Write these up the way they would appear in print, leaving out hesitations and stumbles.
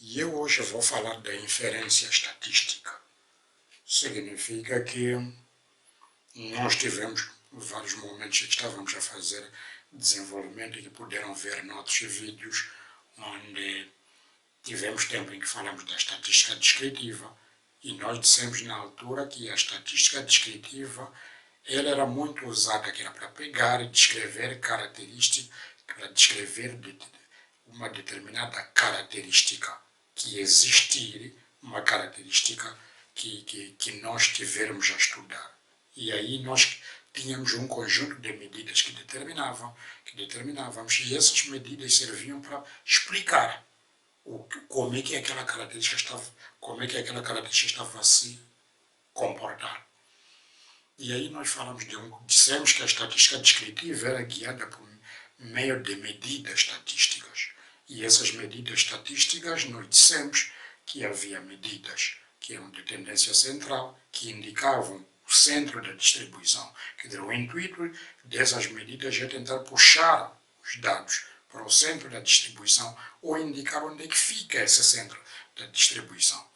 E eu hoje vou falar da inferência estatística. Significa que nós tivemos vários momentos que estávamos a fazer desenvolvimento e que puderam ver noutros vídeos onde tivemos tempo em que falamos da estatística descritiva e nós dissemos na altura que a estatística descritiva ela era muito usada, que era para pegar e descrever características, para descrever uma determinada característica que existir, uma característica que nós tivermos a estudar. E aí nós tínhamos um conjunto de medidas que determinávamos, e essas medidas serviam para explicar como é que aquela característica estava a se comportar. E aí nós dissemos que a estatística descritiva era guiada por meio de medidas estatísticas. E essas medidas estatísticas nós dissemos que havia medidas que eram de tendência central, que indicavam o centro da distribuição. Quer dizer, o intuito dessas medidas é tentar puxar os dados para o centro da distribuição ou indicar onde é que fica esse centro da distribuição.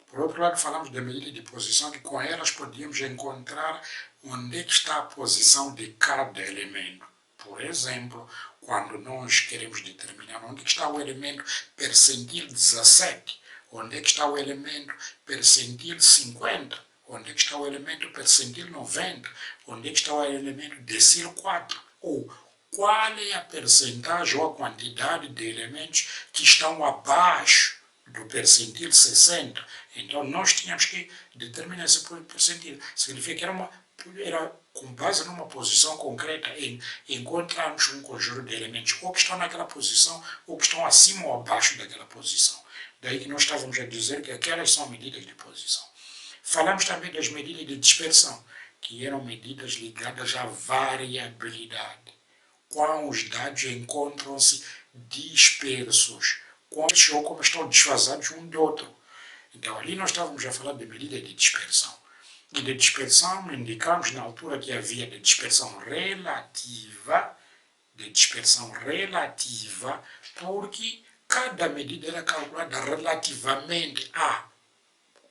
Por outro lado, falamos da medida de posição, que com elas podíamos encontrar onde é que está a posição de cada elemento. Por exemplo, quando nós queremos determinar onde é que está o elemento percentil 17, onde é que está o elemento percentil 50, onde é que está o elemento percentil 90, onde é que está o elemento decil 4, ou qual é a percentagem ou a quantidade de elementos que estão abaixo do percentil 60. Então nós tínhamos que determinar esse percentil. Significa que era com base numa posição concreta em encontrarmos um conjunto de elementos ou que estão naquela posição ou que estão acima ou abaixo daquela posição. Daí que nós estávamos a dizer que aquelas são medidas de posição. Falamos também das medidas de dispersão, que eram medidas ligadas à variabilidade. Quando os dados encontram-se dispersos, ou como estão desfasados um do outro. Então ali nós estávamos a falar de medida de dispersão. E de dispersão indicamos na altura que havia de dispersão relativa, porque cada medida era calculada relativamente a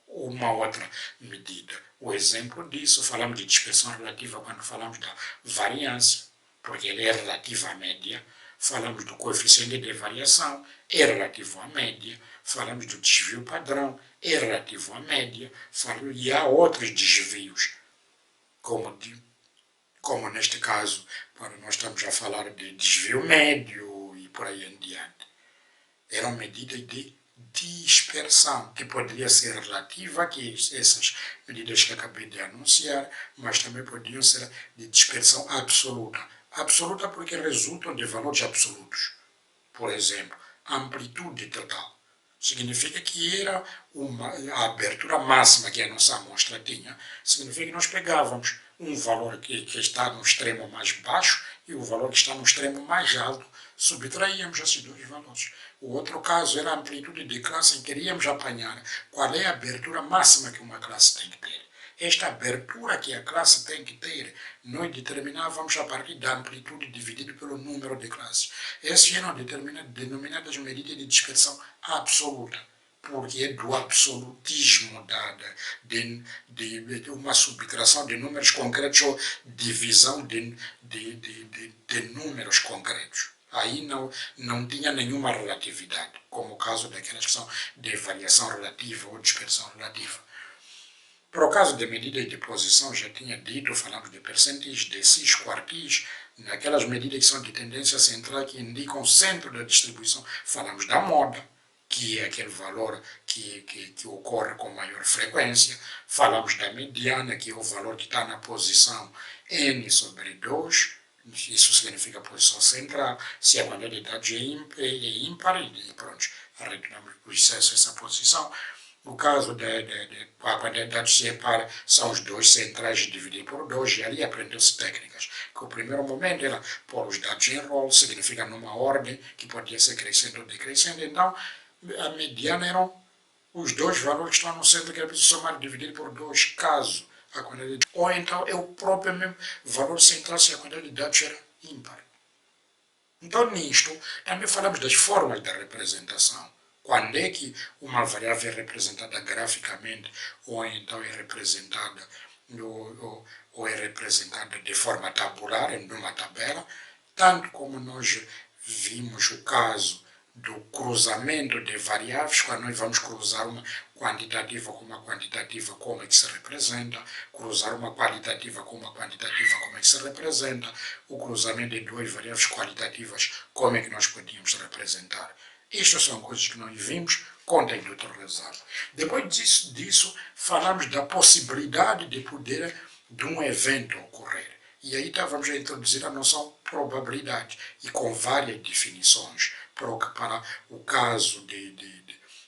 uma outra medida. O exemplo disso, falamos de dispersão relativa quando falamos da variância, porque ele é relativa à média. Falamos do coeficiente de variação, é relativo à média. Falamos do desvio padrão, é relativo à média. E há outros desvios, como neste caso, nós estamos a falar de desvio médio e por aí em diante. Eram medidas de dispersão, que poderia ser relativa, que essas medidas que acabei de anunciar, mas também podiam ser de dispersão absoluta. Absoluta porque resultam de valores absolutos. Por exemplo, amplitude total. Significa que era a abertura máxima que a nossa amostra tinha. Significa que nós pegávamos um valor que está no extremo mais baixo e o valor que está no extremo mais alto, subtraíamos esses dois valores. O outro caso era a amplitude de classe, em que queríamos apanhar qual é a abertura máxima que uma classe tem que ter. Esta abertura que a classe tem que ter, nós determinávamos a partir da amplitude dividido pelo número de classes. Essas eram denominadas medidas de dispersão absoluta, porque é do absolutismo de uma subtração de números concretos ou divisão de números concretos. Aí não tinha nenhuma relatividade, como o caso daquelas que são de variação relativa ou dispersão relativa. Para o caso de medidas de posição, já tinha dito, falamos de percentis, decis, quartis, naquelas medidas que são de tendência central que indicam o centro da distribuição, falamos da moda, que é aquele valor que ocorre com maior frequência, falamos da mediana, que é o valor que está na posição n sobre 2, isso significa a posição central. Se a quantidade de dados é ímpar, e pronto, arredondamos por excesso essa posição. No caso a quantidade de dados se é par, são os dois centrais divididos por 2, e ali aprendeu-se técnicas. Que o primeiro momento era pôr os dados em rol, significa numa ordem que podia ser crescendo ou decrescendo. Então, a mediana eram os dois valores que estão no centro, que era preciso somar e dividir por 2, caso a quantidade de... Ou então é o próprio mesmo valor central se a quantidade de dados era ímpar. Então, nisto, também falamos das formas da representação. Quando é que uma variável é representada graficamente ou então é representada ou é representada de forma tabular, em uma tabela, tanto como nós vimos o caso do cruzamento de variáveis, quando nós vamos cruzar uma quantitativa com uma quantitativa, como é que se representa, cruzar uma qualitativa com uma quantitativa, como é que se representa, o cruzamento de duas variáveis qualitativas, como é que nós podíamos representar. Estas são coisas que nós vimos contem neutralizado. Depois disso, falamos da possibilidade de um evento ocorrer. E aí vamos a introduzir a noção probabilidade, e com várias definições, para o caso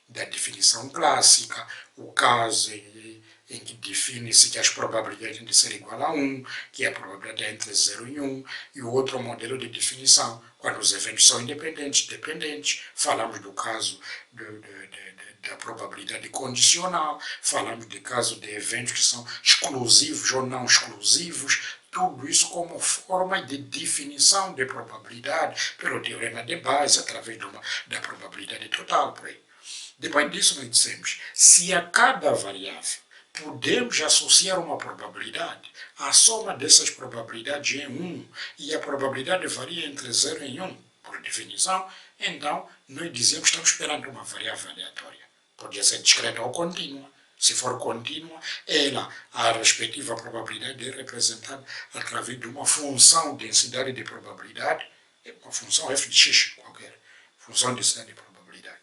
da definição clássica, o caso em que define-se que as probabilidades têm de ser igual a 1, que é a probabilidade é entre 0 e 1, e o outro modelo de definição, quando os eventos são independentes, dependentes. Falamos do caso da probabilidade condicional, falamos do caso de eventos que são exclusivos ou não exclusivos, tudo isso como forma de definição de probabilidade pelo teorema de Bayes, através da probabilidade total, por aí. Depois disso nós dissemos, se a cada variável podemos associar uma probabilidade, a soma dessas probabilidades é 1 e a probabilidade varia entre 0 e 1, por definição, então nós dizemos que estamos esperando uma variável aleatória. Podia ser discreta ou contínua. Se for contínua, a respectiva probabilidade é representada através de uma função densidade de probabilidade, uma função f de x qualquer, função densidade de probabilidade.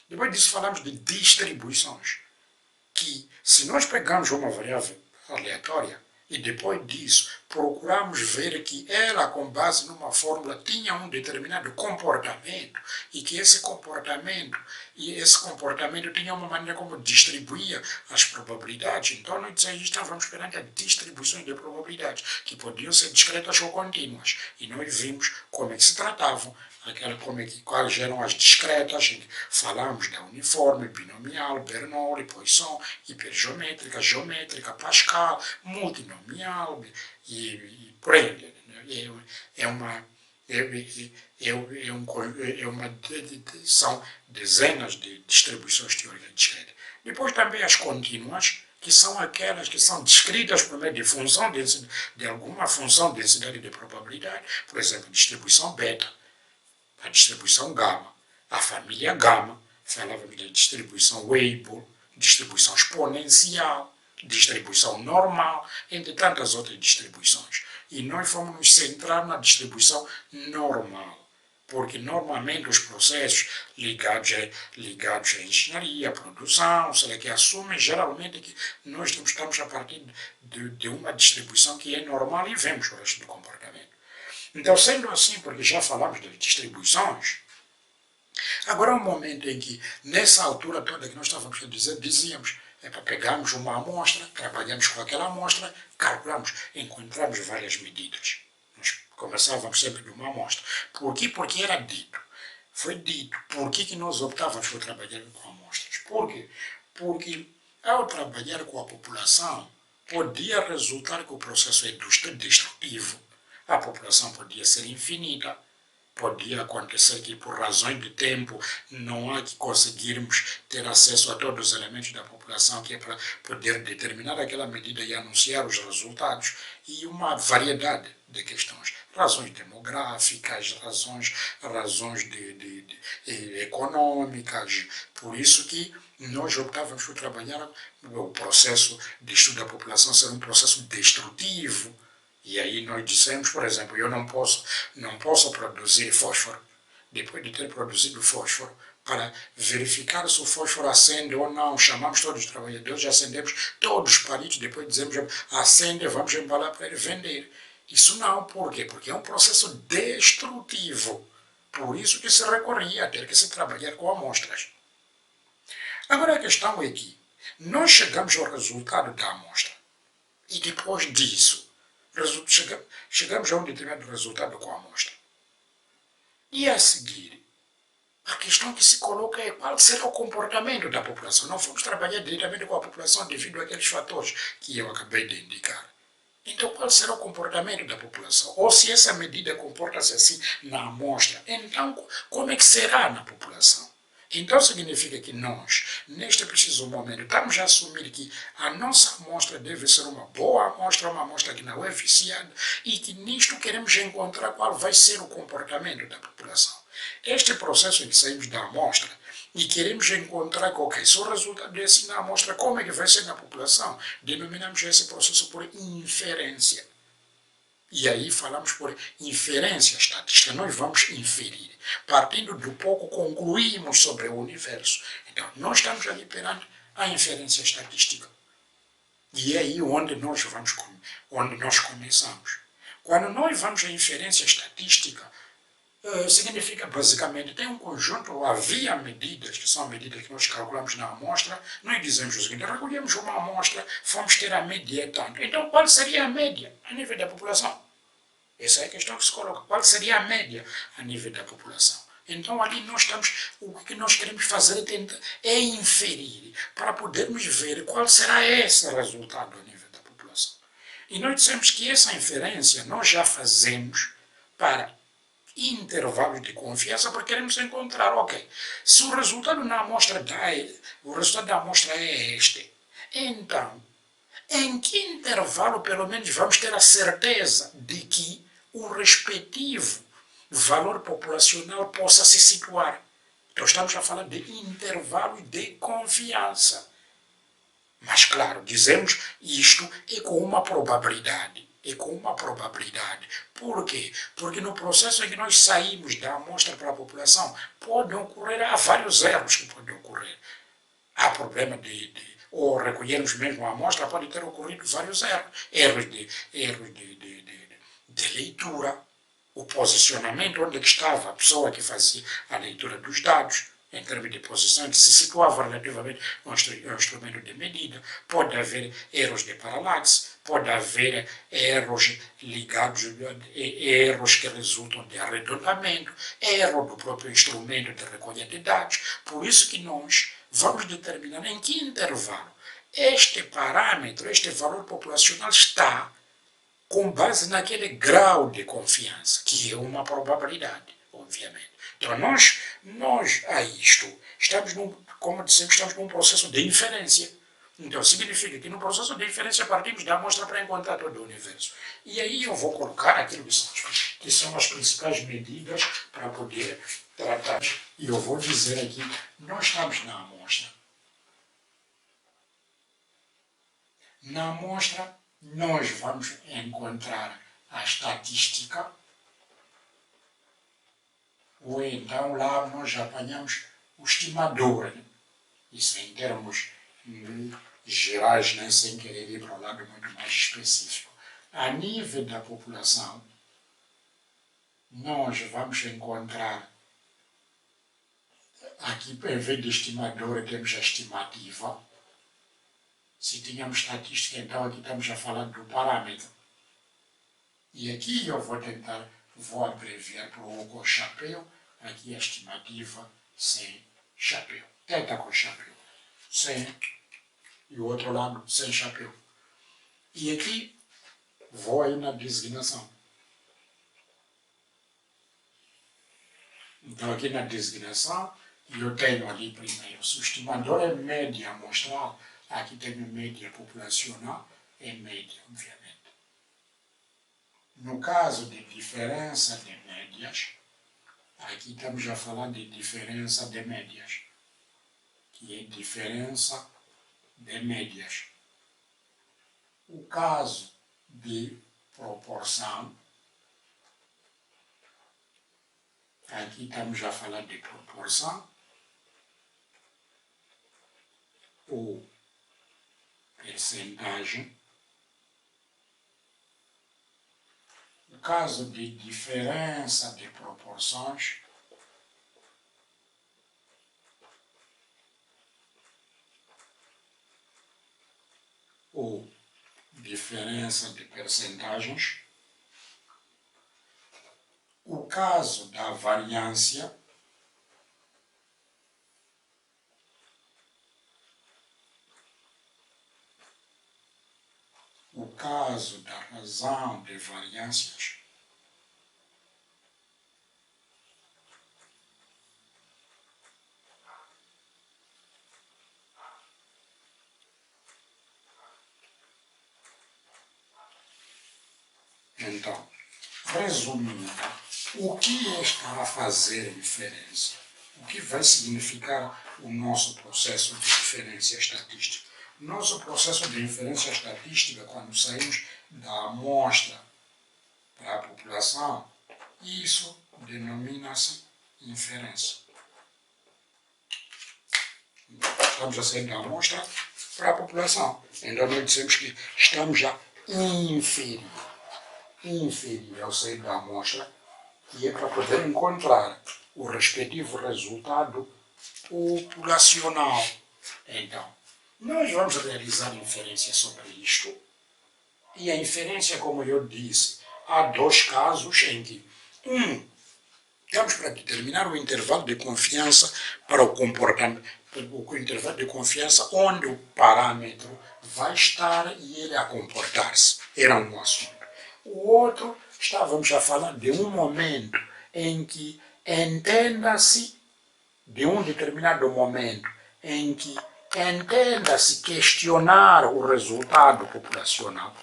Depois disso falamos de distribuições, que se nós pegamos uma variável aleatória e depois disso procuramos ver que ela, com base numa fórmula, tinha um determinado comportamento e que esse comportamento tinha uma maneira como distribuía as probabilidades, então nós estávamos perante a distribuição de probabilidades, que podiam ser discretas ou contínuas, e nós vimos como é que se tratavam, quais eram as discretas, em que falamos da uniforme, binomial, Bernoulli, Poisson, hipergeométrica, geométrica, Pascal, multinomial, e por aí. São dezenas de distribuições teóricas discretas. Depois também as contínuas, que são aquelas que são descritas por meio de alguma função de densidade de probabilidade, por exemplo, distribuição beta, a distribuição gama, a família gama, falávamos da distribuição Weibull, distribuição exponencial, distribuição normal, entre tantas outras distribuições. E nós fomos nos centrar na distribuição normal, porque normalmente os processos ligados à engenharia, à produção, que assumem geralmente que nós estamos a partir de uma distribuição que é normal e vemos o resto do comportamento. Então, sendo assim, porque já falamos das distribuições, agora é um momento em que, nessa altura toda que nós estávamos a dizer, dizíamos, pegamos uma amostra, trabalhamos com aquela amostra, calculamos, encontramos várias medidas. Nós começávamos sempre de uma amostra. Por quê? Porque era dito. Foi dito. Por que nós optávamos por trabalhar com amostras? Por quê? Porque, ao trabalhar com a população, podia resultar que o processo é destrutivo. A população podia ser infinita, podia acontecer que por razões de tempo não há que conseguirmos ter acesso a todos os elementos da população que é para poder determinar aquela medida e anunciar os resultados, e uma variedade de questões, razões demográficas, razões econômicas, por isso que nós optávamos por trabalhar o processo de estudo da população ser um processo destrutivo. E aí nós dissemos, por exemplo, eu não posso produzir fósforo, depois de ter produzido fósforo, para verificar se o fósforo acende ou não. Chamamos todos os trabalhadores, acendemos todos os palitos, depois dizemos, acende, vamos embalar para ele vender. Isso não, por quê? Porque é um processo destrutivo. Por isso que se recorria a ter que se trabalhar com amostras. Agora a questão é que nós chegamos ao resultado da amostra. E depois disso, chegamos a um determinado resultado com a amostra. E a seguir, a questão que se coloca é qual será o comportamento da população. Não fomos trabalhar diretamente com a população devido àqueles fatores que eu acabei de indicar. Então, qual será o comportamento da população? Ou se essa medida comporta-se assim na amostra, então como é que será na população? Então significa que nós, neste preciso momento, estamos a assumir que a nossa amostra deve ser uma boa amostra, uma amostra que não é viciada, e que nisto queremos encontrar qual vai ser o comportamento da população. Este processo em que saímos da amostra e queremos encontrar qualquer se o resultado desse na amostra, como é que vai ser na população, denominamos esse processo por inferência. E aí falamos por inferência estatística, nós vamos inferir. Partindo do pouco, concluímos sobre o universo. Então, nós estamos ali perante a inferência estatística. E é aí onde nós começamos. Quando nós vamos à inferência estatística, significa basicamente, tem um conjunto, havia medidas, que são medidas que nós calculamos na amostra, nós dizemos o seguinte, recolhemos uma amostra, fomos ter a média tanto. Então, qual seria a média a nível da população? Essa é a questão que se coloca. Qual seria a média a nível da população? Então, ali nós estamos, o que nós queremos fazer é inferir, para podermos ver qual será esse resultado a nível da população. E nós dissemos que essa inferência nós já fazemos para intervalos de confiança, porque queremos encontrar, ok, se o resultado na amostra o resultado da amostra é este, então, em que intervalo, pelo menos, vamos ter a certeza de que o respectivo valor populacional possa se situar? Então, estamos a falar de intervalos de confiança. Mas, claro, dizemos isto é com uma probabilidade. É com uma probabilidade. Por quê? Porque no processo em que nós saímos da amostra para a população, podem ocorrer, há vários erros que podem ocorrer. Há problema ou recolhermos mesmo a amostra, pode ter ocorrido vários erros. Erros de leitura, o posicionamento, onde estava a pessoa que fazia a leitura dos dados, em termos de posição, que se situava relativamente ao instrumento de medida. Pode haver erros de paralaxe, pode haver erros ligados, erros que resultam de arredondamento, erro do próprio instrumento de recolha de dados. Por isso que nós vamos determinar em que intervalo este parâmetro, este valor populacional está com base naquele grau de confiança, que é uma probabilidade, obviamente. Então, nós a isto, como dissemos, estamos num processo de inferência. Então, significa que no processo de inferência partimos da amostra para encontrar todo o universo. E aí eu vou colocar aquilo que são as principais medidas para poder tratar. E eu vou dizer aqui, nós estamos na amostra. Na amostra, nós vamos encontrar a estatística, ou então lá nós apanhamos o estimador. Isso em termos gerais, né, sem querer ir para um lado muito mais específico. A nível da população, nós vamos encontrar, aqui em vez de estimador temos a estimativa. Se tínhamos estatística, então aqui estamos a falar do parâmetro. E aqui eu vou abreviar para o com chapéu, aqui a estimativa sem chapéu. Teta com chapéu, sem, e o outro lado sem chapéu. E aqui vou aí na designação. Então aqui na designação, eu tenho ali primeiro, se o estimador é média amostral, aqui tenho média populacional, é média, obviamente. No caso de diferença de médias, aqui estamos a falar de diferença de médias, que é diferença de médias. O caso de proporção, aqui estamos a falar de proporção, ou percentagem. No caso de diferença de proporções, ou diferença de percentagens. O caso da variância, o caso da razão de variâncias, então, resumindo, o que está a fazer a inferência? O que vai significar o nosso processo de inferência estatística? Nosso processo de inferência estatística, quando saímos da amostra para a população, isso denomina-se inferência. Estamos a sair da amostra para a população. Então nós dizemos que estamos a inferir ao sair da amostra, que é para poder encontrar o respectivo resultado populacional. Então, nós vamos realizar inferência sobre isto, e a inferência, como eu disse, há dois casos em que, temos para determinar o intervalo de confiança para o comportamento, o intervalo de confiança onde o parâmetro vai estar e ele a comportar-se. Era um assunto. O outro, estávamos a falar de um momento em que entenda-se, de um determinado momento em que entenda-se questionar o resultado populacional.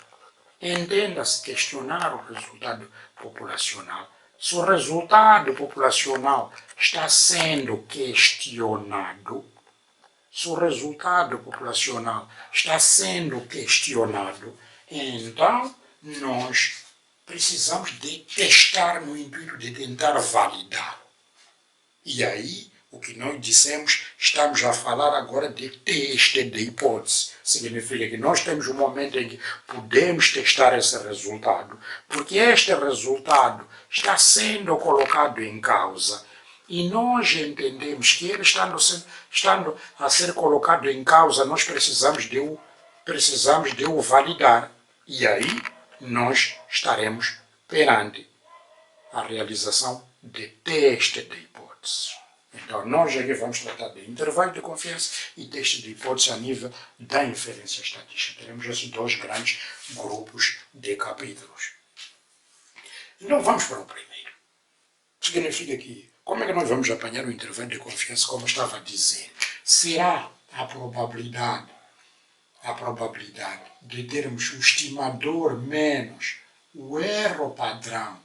Entenda-se questionar o resultado populacional. Se o resultado populacional está sendo questionado, então nós precisamos de testar no intuito de tentar validar. E aí, o que nós dissemos, estamos a falar agora de teste de hipótese. Significa que nós temos um momento em que podemos testar esse resultado, porque este resultado está sendo colocado em causa. E nós entendemos que ele estando a ser colocado em causa, nós precisamos de o validar. E aí, nós estaremos perante a realização de teste de hipóteses. Então, nós aqui vamos tratar de intervalo de confiança e teste de hipótese a nível da inferência estatística. Teremos esses dois grandes grupos de capítulos. Então, vamos para o primeiro. Significa que, como é que nós vamos apanhar o intervalo de confiança, como eu estava a dizer? Será a probabilidade de termos o estimador menos o erro padrão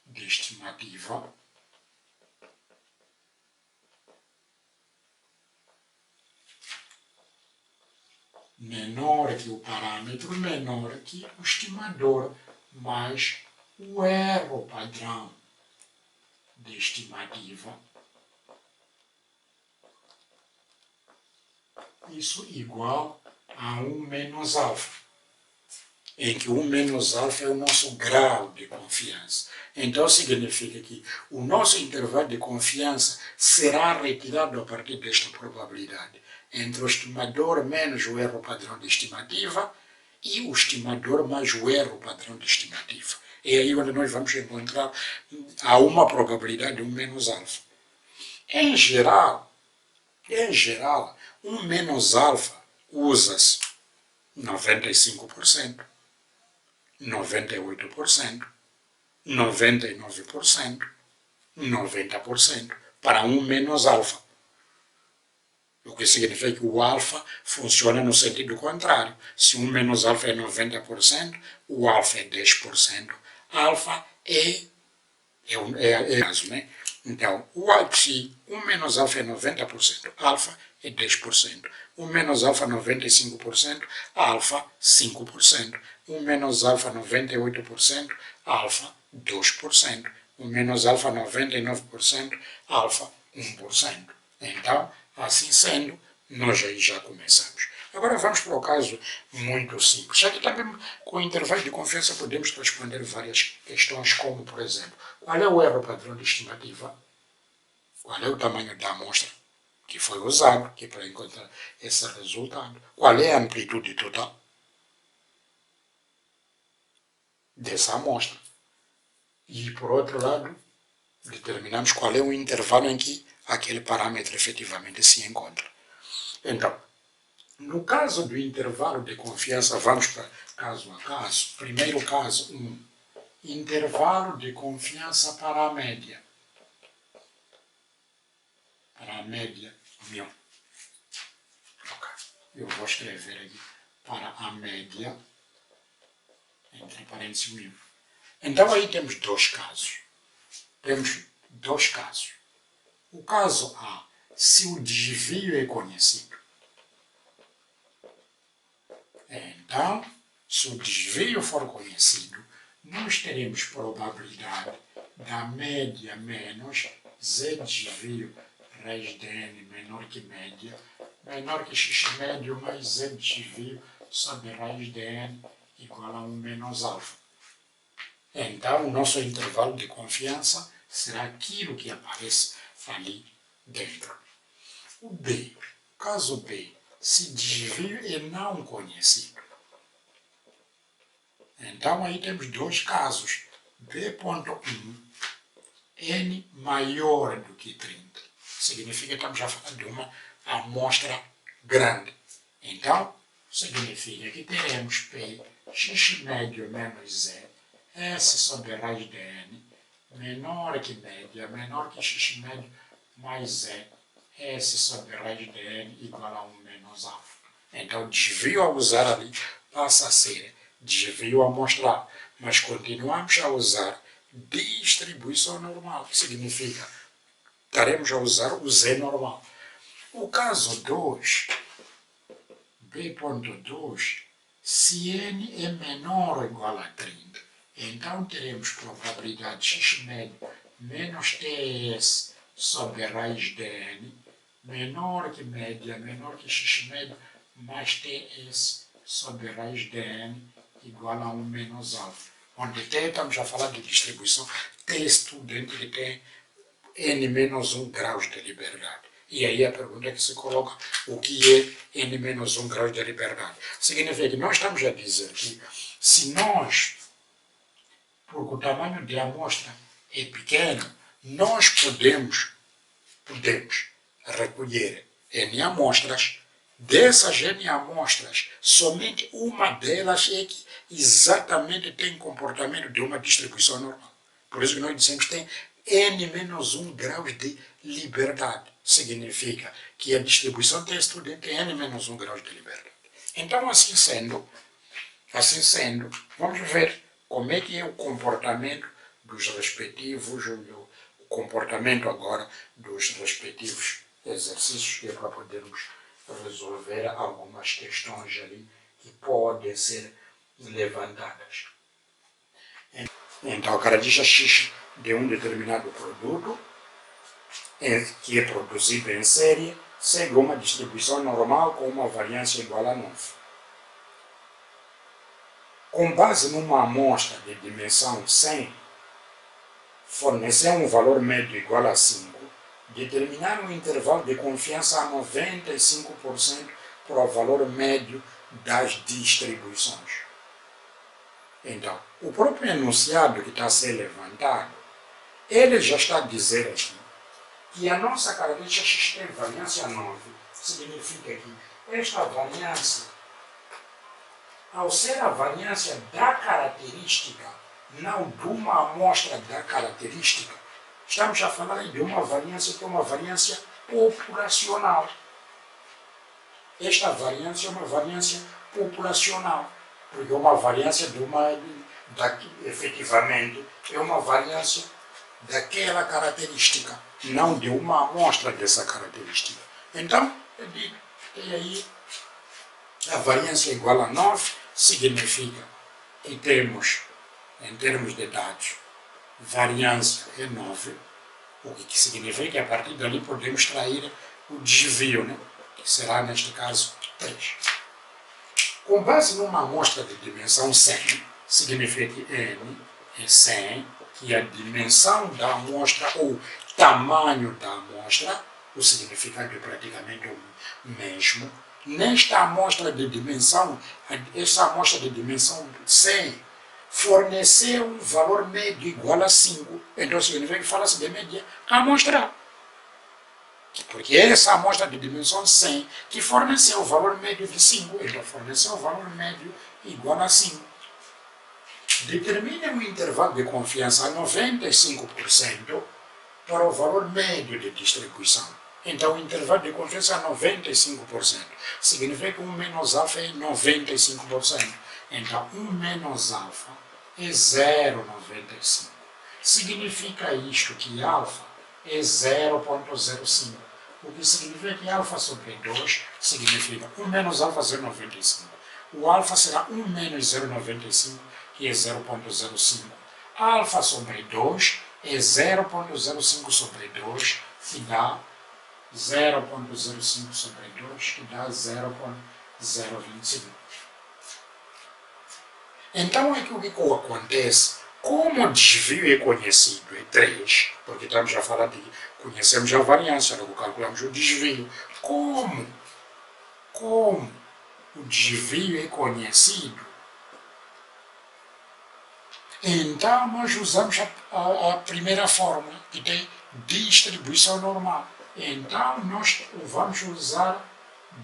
de estimativa menor que o parâmetro, menor que o estimador, mais o erro padrão de estimativa. Isso igual a 1 menos alfa, em que 1 menos alfa é o nosso grau de confiança. Então significa que o nosso intervalo de confiança será retirado a partir desta probabilidade, entre o estimador menos o erro padrão de estimativa e o estimador mais o erro padrão de estimativa. É aí onde nós vamos encontrar a uma probabilidade de 1 menos alfa. Em geral, 1 menos alfa usa-se 95%, 98%, 99%, 90% para 1 menos alfa. O que significa que o alfa funciona no sentido contrário. Se 1 menos alfa é 90%, o alfa é 10%. Alfa é caso, né? Então, se 1 menos alfa é 90%, alfa é 10%. 1 menos alfa 95%, alfa 5%. 1 menos alfa 98%, alfa 2%. 1 menos alfa 99%, alfa 1%. Então, assim sendo, nós aí já começamos. Agora vamos para o caso muito simples. Já que também com o intervalo de confiança podemos responder várias questões, como por exemplo, qual é o erro padrão de estimativa? Qual é o tamanho da amostra que foi usado para encontrar esse resultado? Qual é a amplitude total dessa amostra? E por outro lado, determinamos qual é o intervalo em que aquele parâmetro efetivamente se encontra. Então, No caso do intervalo de confiança, vamos para caso a caso. Primeiro caso, 1. Intervalo de confiança para a média. Para a média 1000. Okay. Eu vou escrever aqui para a média, entre parênteses 1000. Então aí temos dois casos. Temos dois casos. O caso A, se o desvio é conhecido. Então, se o desvio for conhecido, nós teremos probabilidade da média menos Z desvio raiz de n menor que média, menor que x médio mais Z desvio sobre raiz de n igual a 1 menos alfa. Então, o nosso intervalo de confiança será aquilo que aparece ali dentro. O B, caso B, se desvio é não conhecido. Então, aí temos dois casos. B.1, n maior do que 30. Significa que estamos a falar de uma amostra grande. Então, significa que teremos P, x médio menos Z, S sobre raiz de n, menor que média, menor que x médio, mais Z, S sobre raiz de n igual a 1 menos alfa. Então, o desvio a usar ali passa a ser desvio amostral, mas continuamos a usar distribuição normal, que significa estaremos a usar o Z normal. O caso 2, B.2, se n é menor ou igual a 30, então teremos probabilidade x médio menos TS sobre raiz de n, menor que média, menor que x médio, mais TS sobre raiz de n igual a 1 menos alfa. Onde T, estamos a falar de distribuição, T estudante que tem n menos 1 graus de liberdade. E aí a pergunta que se coloca, o que é n menos 1 graus de liberdade? Significa que nós estamos a dizer que se nós, porque o tamanho de amostra é pequeno, nós podemos recolher n amostras. Dessas n amostras, somente uma delas é que exatamente tem comportamento de uma distribuição normal. Por isso que nós dissemos que tem n menos 1 graus de liberdade. Significa que a distribuição tem estudante tem n menos 1 graus de liberdade. Então, assim sendo, vamos ver como é que é o comportamento dos respectivos, o comportamento agora dos respectivos exercícios, que é para podermos resolver algumas questões ali que podem ser levantadas. Então, a característica X de um determinado produto, que é produzido em série, segue uma distribuição normal com uma variância igual a 9. Com base numa amostra de dimensão 100, fornecer um valor médio igual a 5, determinar um intervalo de confiança a 95% para o valor médio das distribuições. Então, o próprio enunciado que está a ser levantado, ele já está a dizer aqui que a nossa característica X tem variância 9. Significa que esta variância, ao ser a variância da característica, não de uma amostra da característica, estamos a falar de uma variância que é uma variância populacional. Esta variância é uma variância populacional, porque é uma variância efetivamente, é uma variância daquela característica, não de uma amostra dessa característica. Então, tem aí a variância igual a 9, significa que temos, em termos de dados, variância é 9, o que significa que a partir dali podemos extrair o desvio, né? Que será, neste caso, 3. Com base numa amostra de dimensão 100, significa que n é 100, que a dimensão da amostra, ou tamanho da amostra, o significado é praticamente o mesmo. Nesta amostra de dimensão, esta amostra de dimensão 100, forneceu um valor médio igual a 5. Então significa que fala-se de média amostral. Porque essa amostra de dimensão 100 que forneceu o valor médio de 5, então forneceu o valor médio igual a 5. Determine um intervalo de confiança a 95% para o valor médio de distribuição. Então, o intervalo de confiança é 95%. Significa que 1 menos alfa é 95%. Então, 1 menos alfa é 0,95. Significa isto que alfa é 0,05. O que significa que alfa sobre 2 significa 1 menos alfa 0,95. O alfa será 1 menos 0,95, que é 0,05. Alfa sobre 2 é 0,05 sobre 2, que dá 0,05 sobre 2, que dá 0,025. Então, aqui o que acontece? Como o desvio é conhecido, é 3, porque estamos já falando de conhecemos a variância, logo calculamos o desvio. Como o desvio é conhecido, então nós usamos a primeira fórmula, que tem distribuição normal. Então nós vamos usar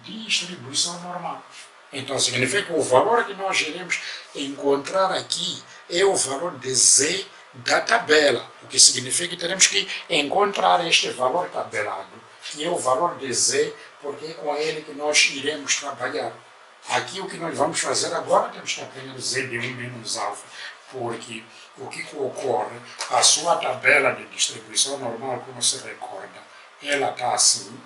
distribuição normal. Então significa que o valor que nós iremos encontrar aqui é o valor de Z da tabela, o que significa que teremos que encontrar este valor tabelado, que é o valor de Z, porque é com ele que nós iremos trabalhar. Aqui o que nós vamos fazer agora, temos que aprender Z de 1 menos alfa, porque o que ocorre, a sua tabela de distribuição normal, como se recorda, ela está assim.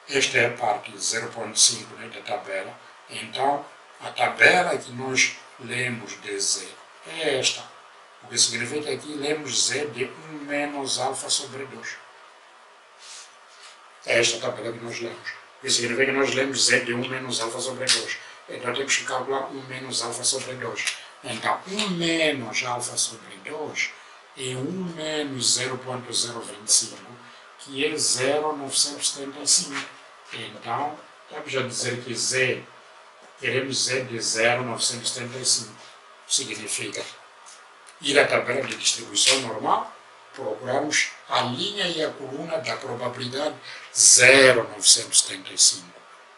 Esta é a parte 0,5, né, da tabela. Então, a tabela que nós lemos de Z é esta. O que significa que aqui lemos Z de 1 menos alfa sobre 2. É esta tabela que nós lemos. O que significa que nós lemos Z de 1 menos alfa sobre 2. Então temos que calcular 1 menos alfa sobre 2. Então, 1 menos alfa sobre 2 é 1 menos 0,025, que é 0,975. Então, vamos a dizer que Z, queremos Z de 0,975. Significa ir à tabela de distribuição normal, procurarmos a linha e a coluna da probabilidade 0,975.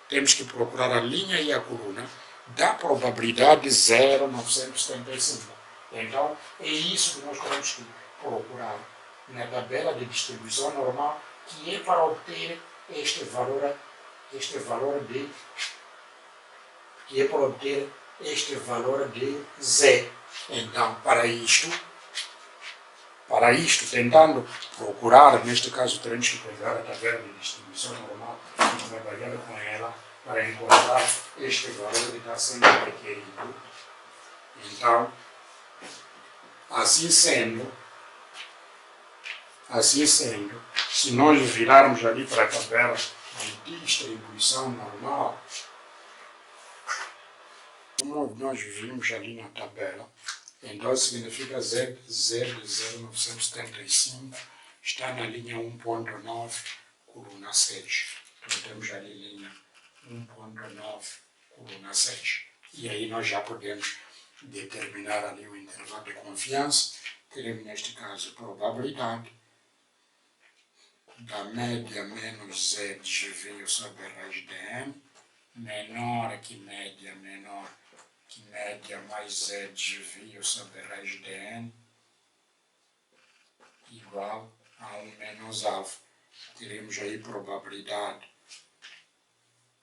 Temos que procurar a linha e a coluna da probabilidade 0,975. Então, é isso que nós temos que procurar na tabela de distribuição normal, que é para obter este valor de Z. Então, para isto, tentando procurar, neste caso teremos que pegar a tabela de distribuição normal e trabalhar com ela para encontrar este valor que está sendo requerido. Então, assim sendo, se nós virarmos ali para a tabela de distribuição normal, como nós vimos ali na tabela, então significa Z de 0,975 está na linha 1,9, coluna 6. Então temos ali linha 1,9, coluna 6. E aí nós já podemos determinar ali o intervalo de confiança. Teremos neste caso probabilidade da média menos Z desvio sobre raiz de N, menor que média mais Z desvio sobre raiz de N, igual a 1 menos alfa. Teremos aí probabilidade,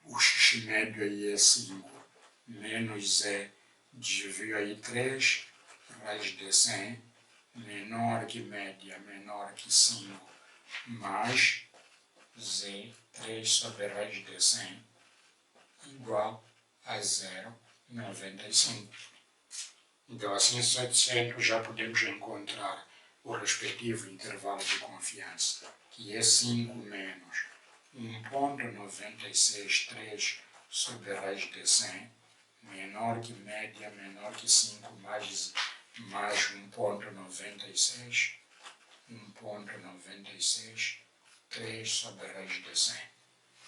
o x médio aí é 5, menos Z desvio aí 3, raiz de 100, menor que média, menor que 5, mais Z 3 sobre raiz de 100, igual a 0,95. Então, assim sendo, já podemos encontrar o respectivo intervalo de confiança, que é 5 menos 1,963 sobre raiz de 100, menor que média, menor que 5, mais 1,96, 3 sobre raiz de 100.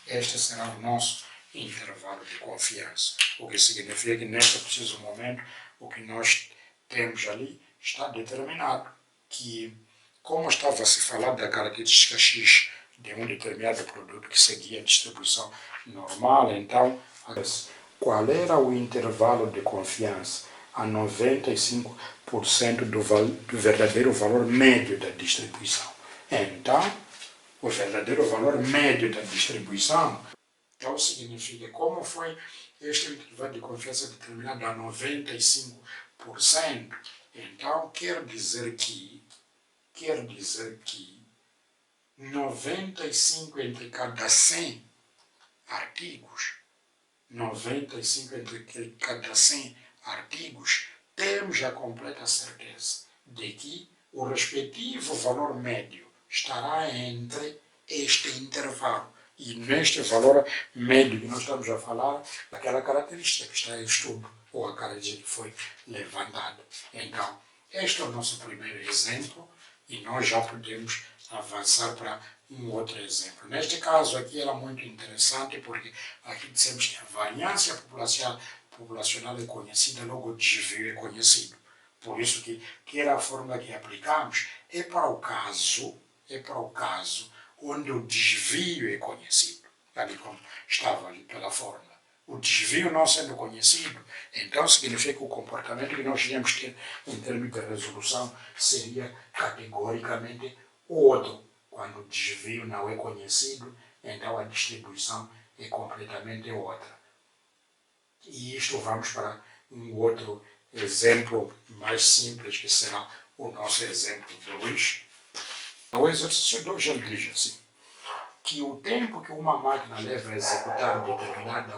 Este será o nosso intervalo de confiança, o que significa que neste preciso momento o que nós temos ali está determinado, que como estava a se falar da característica X de um determinado produto que seguia a distribuição normal. Então, qual era o intervalo de confiança a 95% do verdadeiro valor médio da distribuição? Então, o verdadeiro valor médio da distribuição, então significa como foi este intervalo de confiança determinado a 95%. Então, quer dizer que 95 entre cada 100 artigos, 95 entre cada 100 artigos, temos a completa certeza de que o respectivo valor médio estará entre este intervalo. E neste valor médio que nós estamos a falar, daquela característica que está em estudo, ou a característica que foi levantada. Então, este é o nosso primeiro exemplo, e nós já podemos avançar para um outro exemplo. Neste caso aqui era muito interessante, porque aqui dissemos que a variância populacional é conhecida, logo o desvio é conhecido. Por isso que era a fórmula que aplicamos, é para o caso onde o desvio é conhecido, ali como estava ali pela fórmula. O desvio não sendo conhecido, então significa que o comportamento que nós íamos ter em termos de resolução seria categoricamente outro. Quando o desvio não é conhecido, então a distribuição é completamente outra. E isto vamos para um outro exemplo mais simples, que será o nosso exemplo 2. O exercício 2 já diz assim, que o tempo que uma máquina leva a executar determinada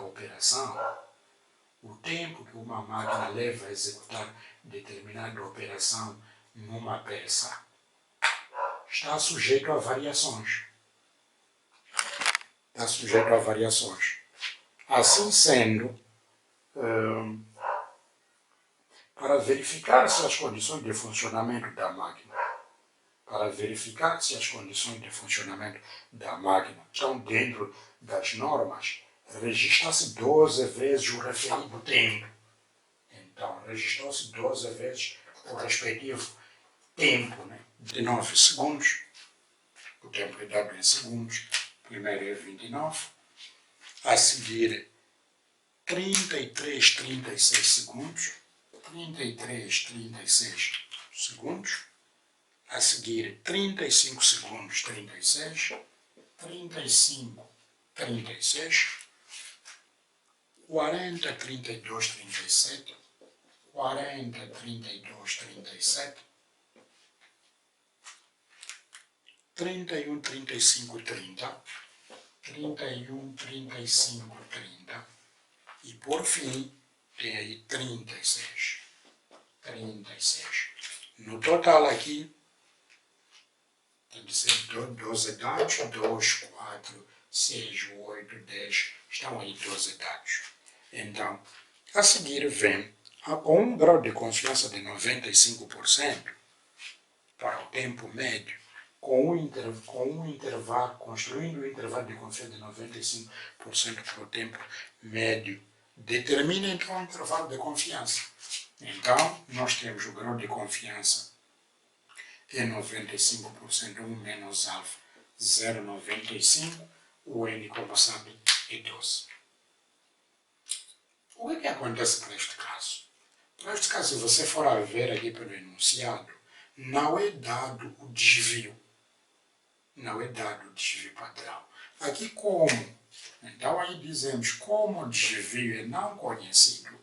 operação, numa peça, está sujeito a variações. Assim sendo, para verificar se as condições de funcionamento da máquina estão dentro das normas, registra-se 12 vezes o referido tempo. Então, registrou-se 12 vezes o respectivo tempo, de 9 segundos. O tempo é dado em segundos. Primeiro é 29. A seguir, 33, 36 segundos. 33, 36 segundos. A seguir, 35 segundos, 36. 35, 36. 40, 32, 37. 40, 32, 37. 31, 35, 30. 31, 35, 30. E por fim, tem aí 36. 36. No total aqui, tem de ser 12 dados, 2, 4, 6, 8, 10, estão aí 12 dados. Então, a seguir vem, com um grau de confiança de 95%, para o tempo médio, construindo um intervalo de confiança de 95% para o tempo médio, determina então o intervalo de confiança. Então, nós temos o grau de confiança é 95%, 1 menos alfa, 0,95, o N, como sabe, é 12. O que acontece para este caso? Para este caso, se você for a ver aqui pelo enunciado, não é dado o desvio. Não é dado o desvio padrão. Aqui como? Então aí dizemos, como o desvio é não conhecido,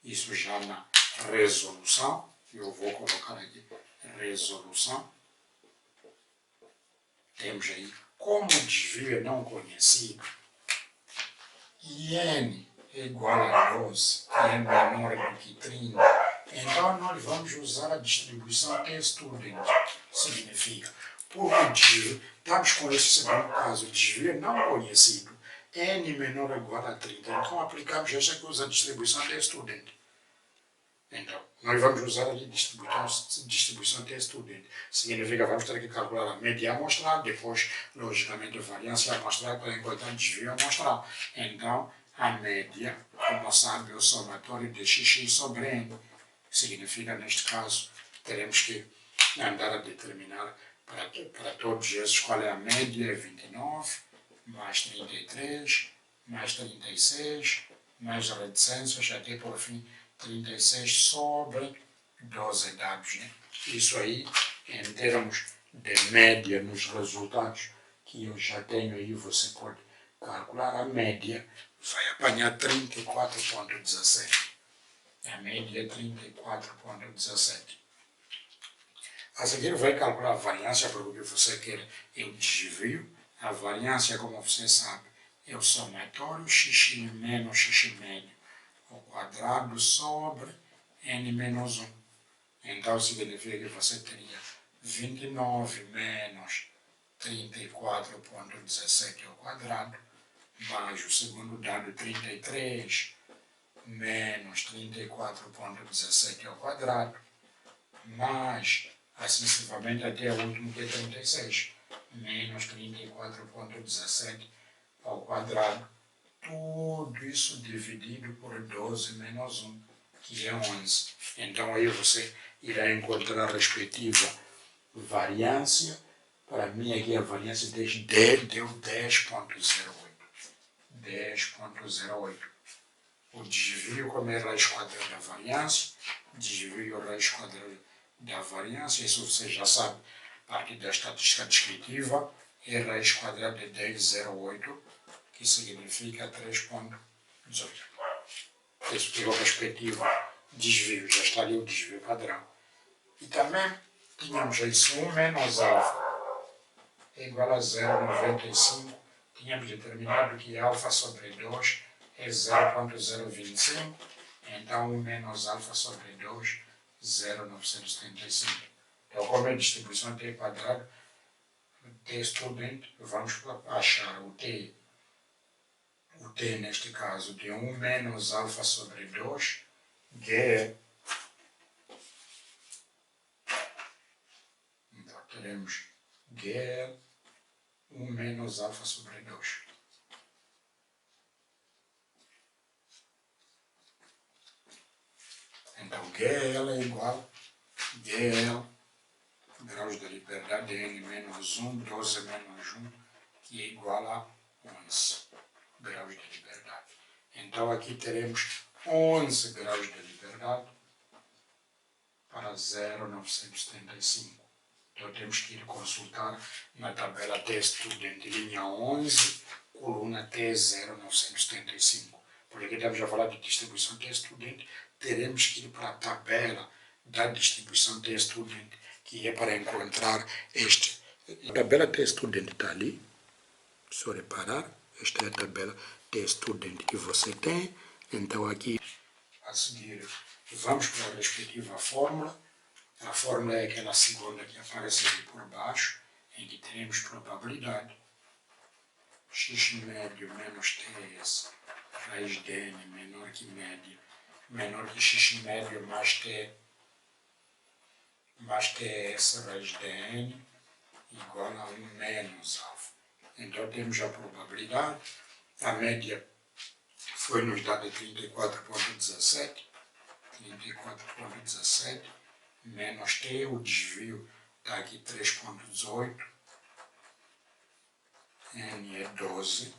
isso já na resolução, eu vou colocar aqui resolução, temos aí, como o desvio é não conhecido, e N é igual a 12, e é menor do que 30, então nós vamos usar a distribuição t-student. Significa, porque o desvio, estamos com esse segundo caso, o desvio é não conhecido, N menor ou igual a 30, então aplicamos esta que usa a distribuição t-student. Então, nós vamos usar ali distribuição t-student. Significa, vamos ter que calcular a média amostral, depois, logicamente, a variância amostral para encontrar desvio amostral. Então, a média, como sabe, é o somatório de xx sobre n. Significa, neste caso, teremos que andar a determinar para todos esses, qual é a média? É 29, mais 33, mais 36, mais reticências, até por fim 36 sobre 12 dados, né? Isso aí, em termos de média nos resultados que eu já tenho aí, você pode calcular a média, vai apanhar 34,17. A média é 34,17. A seguir vai calcular a variância, porque o que você quer é o desvio. A variância, como você sabe, é o somatório x menos x médio ao quadrado sobre n menos 1. Então significa que você teria 29 menos 34,17 ao quadrado, mais o segundo dado 33 menos 34,17 ao quadrado, mais, assim sucessivamente até o último que é 36, menos 34,17 ao quadrado, tudo isso dividido por 12 menos 1, que é 11. Então aí você irá encontrar a respectiva variância. Para mim aqui a variância deste D deu 10,08. 10,08. O desvio, como é raiz quadrada da variância, desvio raiz quadrada da variância, isso você já sabe, a partir da estatística descritiva, é raiz quadrada de 10,08, que significa 3,18. Isso pela perspectiva desvio, já está ali o desvio padrão. E também tínhamos isso 1 menos alfa é igual a 0,95. Tínhamos determinado que alfa sobre 2 é 0,025. Então 1 menos alfa sobre 2, 0,975. Então, como é distribuição T quadrado, T estudante, vamos achar o T neste caso de 1 menos alfa sobre 2, G. Então teremos G 1 menos alfa sobre 2. Então GL é igual a GL, graus de liberdade N menos 1, 12 menos 1, que é igual a 11 graus de liberdade. Então aqui teremos 11 graus de liberdade para 0,975. Então temos que ir consultar na tabela T-Student, linha 11, coluna T0,975. Porque aqui estamos a falar de distribuição T-Student, teremos que ir para a tabela da distribuição T-Student, que é para encontrar este. A tabela T-Student está ali, só reparar, esta é a tabela T-Student que você tem. Então aqui, a seguir, vamos para a respectiva fórmula. A fórmula é aquela segunda que aparece aqui por baixo, em que teremos probabilidade x médio menos ts raiz de n menor que média, menor que x médio mais ts raiz de n igual a 1 menos alfa. Então temos a probabilidade, a média foi nos dada 34,17, menos T, o desvio está aqui 3,18, N é 12,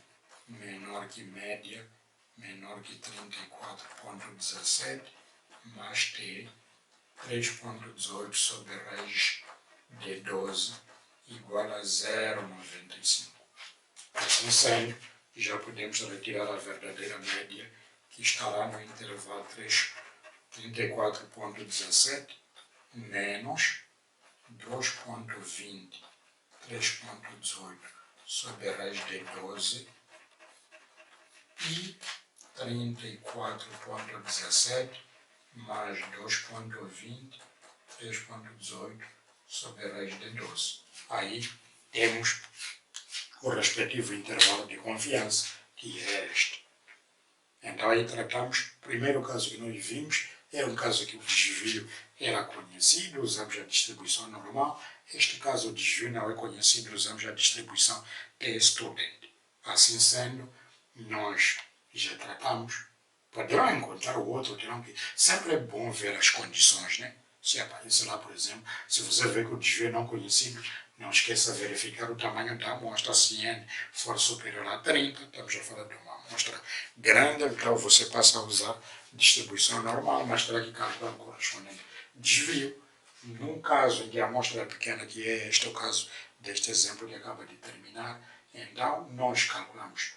menor que média, menor que 34,17, mais T, 3,18 sobre raiz de 12, igual a 0,95. Assim sendo, já podemos retirar a verdadeira média, que está lá no intervalo 34,17, menos 2,20, 3,18 sobre a raiz de 12 e 34,17 mais 2,20, 3,18 sobre a raiz de 12. Aí temos o respectivo intervalo de confiança, que é este. Então aí tratamos, o primeiro caso que nós vimos, era um caso que o desvio era conhecido, usamos a distribuição normal. Este caso o desvio não é conhecido, usamos a distribuição T-Student. Assim sendo, nós já tratamos. Poderão encontrar o outro, terão que... Sempre é bom ver as condições, né? Se aparece lá, por exemplo, se você vê que o desvio é não conhecido, Não esqueça de verificar o tamanho da amostra. Se n for superior a 30, estamos a falar de uma amostra grande, então você passa a usar distribuição normal, mas terá que calcular o correspondente desvio. Num caso em que a amostra é pequena, que é este o caso deste exemplo que acaba de terminar, então nós calculamos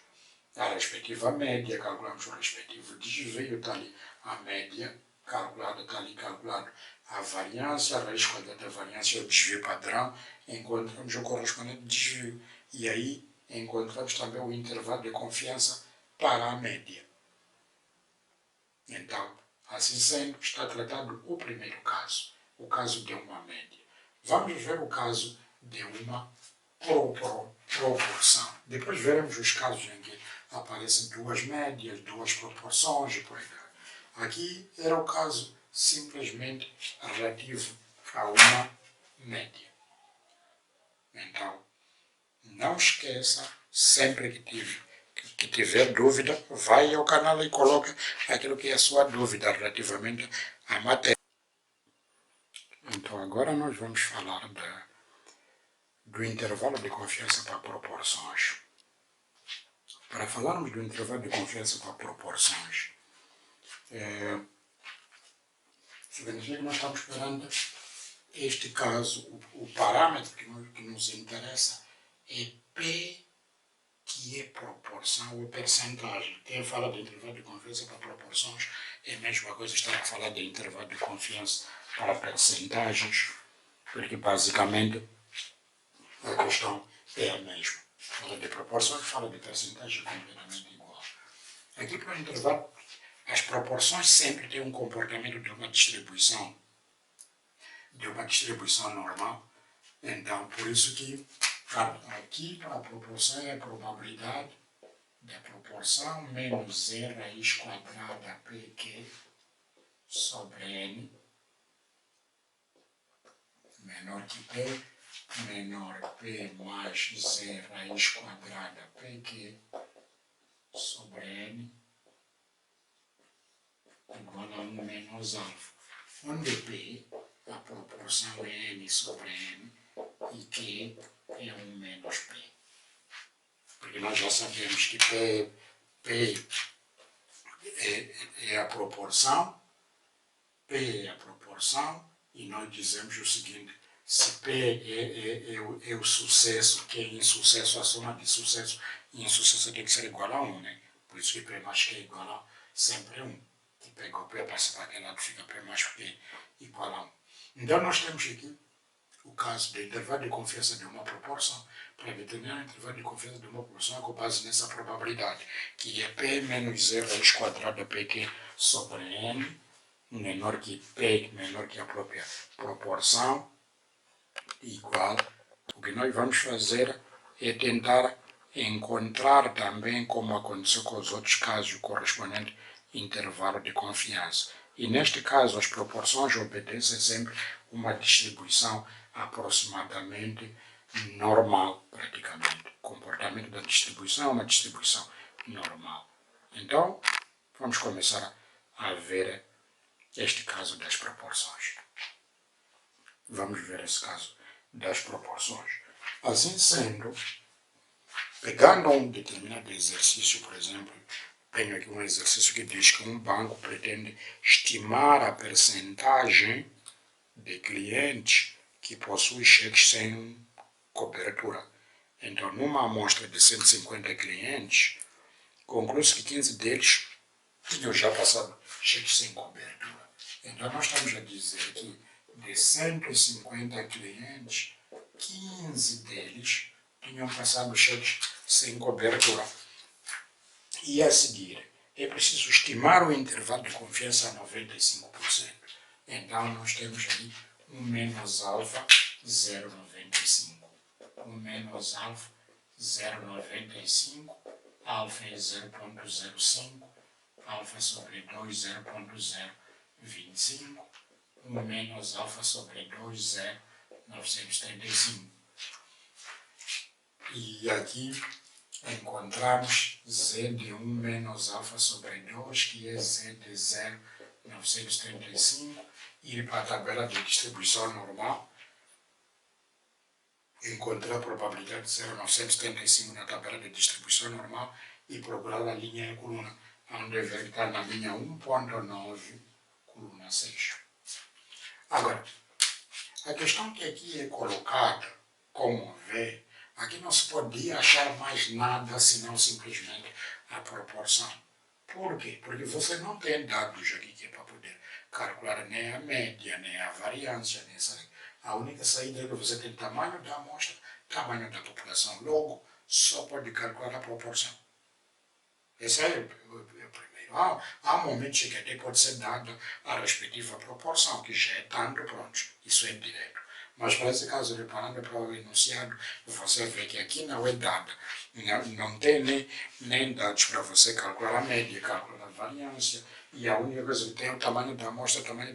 a respectiva média, calculamos o respectivo desvio, está ali a média calculada, está ali calculado a variância, a raiz quadrada da variância é o desvio padrão, encontramos o correspondente desvio. E aí encontramos também o intervalo de confiança para a média. Então, assim sendo, está tratado o primeiro caso, o caso de uma média. Vamos ver o caso de uma proporção. Depois veremos os casos em que aparecem duas médias, duas proporções e por aí vai. Aqui era o caso simplesmente relativo a uma média. Então, não esqueça, sempre que tiver dúvida, vai ao canal e coloque aquilo que é a sua dúvida relativamente à matéria. Então, agora nós vamos falar do intervalo de confiança para proporções. Para falarmos do intervalo de confiança para proporções, significa que nós estamos perante este caso, o parâmetro que nos interessa é P, que é proporção ou percentagem. Quem fala de intervalo de confiança para proporções é a mesma coisa estar a falar de intervalo de confiança para percentagens, porque basicamente a questão é a mesma. Fala de proporções, fala de percentagem completamente igual. Aqui para o intervalo, as proporções sempre têm um comportamento de uma distribuição normal. Então, por isso que aqui para a proporção é a probabilidade da proporção menos z raiz quadrada pq sobre n menor que p, menor p mais z raiz quadrada pq sobre n igual a 1 menos alfa, onde p, a proporção é n sobre n, e q é 1 menos p. Porque nós já sabemos que p é a proporção, e nós dizemos o seguinte: se P é o sucesso, que é insucesso, a soma de sucesso e insucesso tem que ser igual a 1, né? Por isso que P mais Q é igual a sempre 1. Que pega o P, passa para aquele lado, fica P mais Q igual a 1. Então nós temos aqui o caso do intervalo de confiança de uma proporção. Para determinar o intervalo de confiança de uma proporção é com base nessa probabilidade, que é P menos z raiz quadrada PQ sobre N, menor que P, menor que a própria proporção, igual. O que nós vamos fazer é tentar encontrar também, como aconteceu com os outros casos, o correspondente intervalo de confiança. E neste caso, as proporções obedecem sempre uma distribuição aproximadamente normal, praticamente. O comportamento da distribuição é uma distribuição normal. Então, vamos começar a ver este caso das proporções. Vamos ver esse caso das proporções. Assim sendo, pegando um determinado exercício, por exemplo, tenho aqui um exercício que diz que um banco pretende estimar a percentagem de clientes que possuem cheques sem cobertura. Então, numa amostra de 150 clientes, conclui-se que 15 deles tinham já passado cheques sem cobertura. Então, nós estamos a dizer que de 150 clientes, 15 deles tinham passado cheques sem cobertura. E a seguir, é preciso estimar o intervalo de confiança a 95%. Então, nós temos aí 1 menos alfa, 0,95. 1 menos alfa, 0,95. Alfa é 0,05. Alfa sobre 2, 0,025. 1 menos alfa sobre 2, 0,935. E aqui encontramos z de 1 menos alfa sobre 2, que é z de 0,935, ir para a tabela de distribuição normal. encontrar a probabilidade de 0,975 na tabela de distribuição normal e procurar a linha e coluna, onde deve estar na linha 1.9, coluna 6. Agora, a questão que aqui é colocada, como vê, aqui não se podia achar mais nada senão simplesmente a proporção. Por quê? Porque você não tem dados aqui que é para poder calcular nem a média, nem a variância, nem a única saída é que você tem tamanho da amostra, tamanho da população. Logo, só pode calcular a proporção. Esse é o primeiro. Há momentos em que até pode ser dada a respectiva proporção, que já é tanto, pronto. Isso é direto. Mas para esse caso, reparando para o enunciado, você vê que aqui não é dada. Não tem nem dados para você calcular a média, calcular a variância. E a única coisa que tem é o tamanho da amostra, o tamanho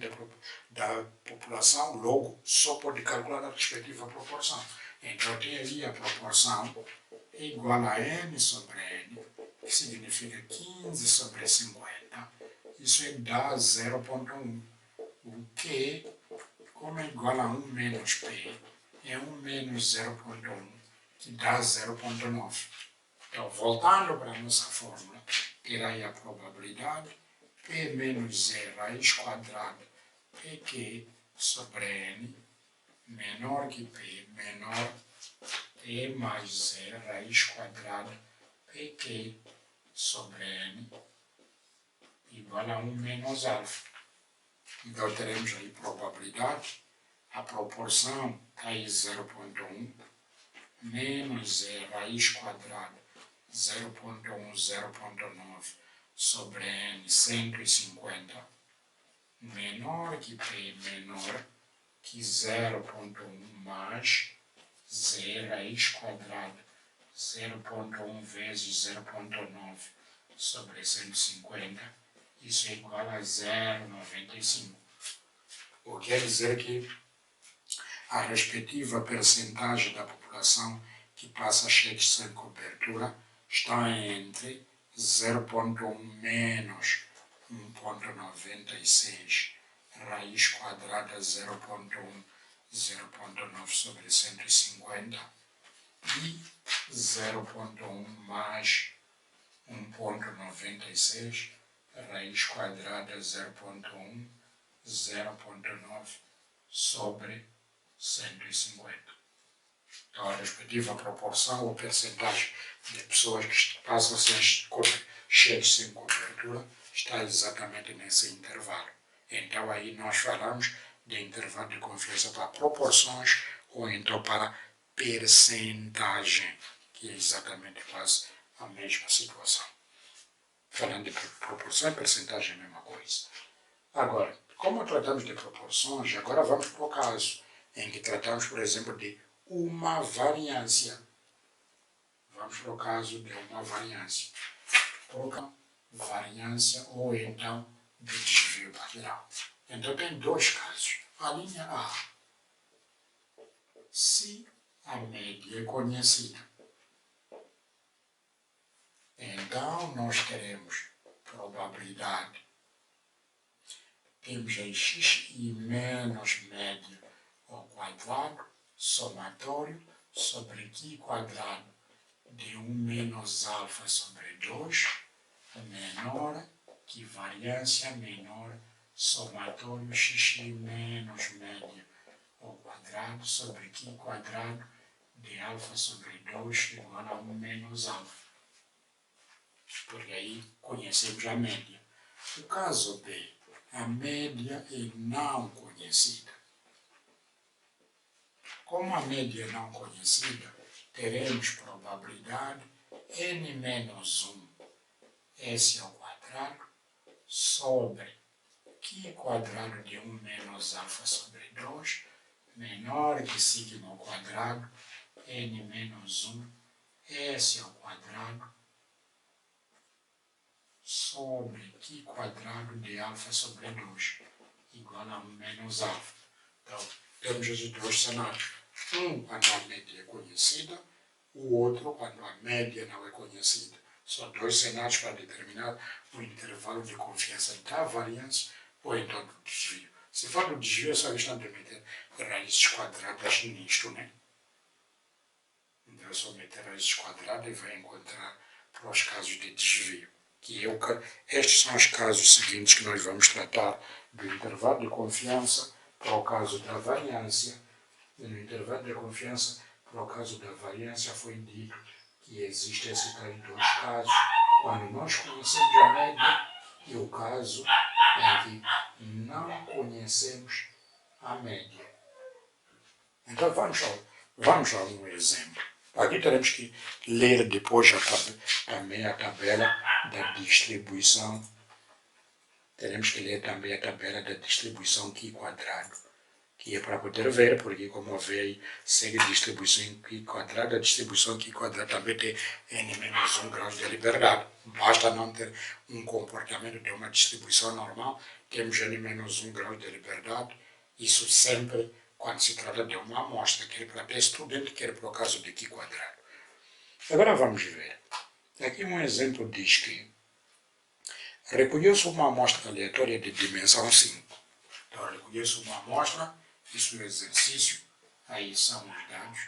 da população. Logo, só pode calcular a respectiva proporção. Então, tem ali a proporção igual a n sobre n, que significa 15 sobre 50. Isso dá 0,1. O que, como é igual a 1 menos p, é 1 menos 0,1, que dá 0,9. Então, voltando para a nossa fórmula, terá aí a probabilidade p menos z raiz quadrada pq sobre n menor que p, menor p mais z raiz quadrada pq sobre n igual a 1 menos alfa. Então teremos aí probabilidade, a proporção está aí 0,1 menos z raiz quadrada 0,1, 0,9 sobre n 150 menor que p, menor que 0,1 mais z raiz quadrada 0,1 vezes 0,9 sobre 150, isso é igual a 0,95. O que quer dizer que a respectiva percentagem da população que passa cheques sem cobertura está entre 0,1 menos 1,96 raiz quadrada 0,1, 0,9 sobre 150 e 0,1 mais 1,96 raiz quadrada 0,1, 0,9 sobre 150. Então, a respectiva proporção ou percentagem de pessoas que passam cheques sem cobertura está exatamente nesse intervalo. Então, aí nós falamos de intervalo de confiança para proporções ou então para percentagem, que é exatamente quase a mesma situação. Falando de proporção e percentagem é a mesma coisa. Agora, como tratamos de proporções, agora vamos para o caso em que tratamos, por exemplo, de uma variância. Vamos para o caso de uma variância. Coloca variância ou então de desvio lateral. Então tem dois casos. A linha A. Se a média é conhecida, então nós teremos probabilidade. Temos aí x e menos média ao quadrado, somatório, sobre q quadrado de 1 menos alfa sobre 2, menor que variância menor, somatório x menos média ao quadrado sobre q quadrado de alfa sobre 2 igual a 1 menos alfa. Porque aí conhecemos a média. O caso B, a média é não conhecida. Como a média é não conhecida, teremos probabilidade n menos 1 s ao quadrado sobre q quadrado de 1 menos alfa sobre 2 menor que sigma ao quadrado n menos 1 s ao quadrado sobre q quadrado de alfa sobre 2 igual a 1 menos alfa. Então, temos os dois cenários. Um quando a média é conhecida, o outro quando a média não é conhecida. São dois cenários para determinar o intervalo de confiança da variância ou então do desvio. Se for do desvio, é só questão de meter raízes quadradas nisto, né? vai submeter a vezes quadrado e vai encontrar para os casos de desvio. Estes são os casos seguintes que nós vamos tratar do intervalo de confiança para o caso da variância. E no intervalo de confiança, para o caso da variância, foi dito que existe esse caso em dois casos, quando nós conhecemos a média e o caso em que não conhecemos a média. Então vamos a um exemplo. Aqui teremos que ler depois também a tabela da distribuição. Teremos que ler também a tabela da distribuição Q quadrado, que é para poder ver, porque como veio, segue a distribuição Q quadrado, a distribuição Q quadrado também tem n-1 graus de liberdade. Basta não ter um comportamento de uma distribuição normal, temos n-1 graus de liberdade, isso sempre quando se trata de uma amostra, quer para ter estudante, quer para o caso de Q quadrado. Agora vamos ver. Aqui um exemplo diz que recolheu-se uma amostra aleatória de dimensão 5. Então, recolheu-se uma amostra, isso é o exercício, aí são os dados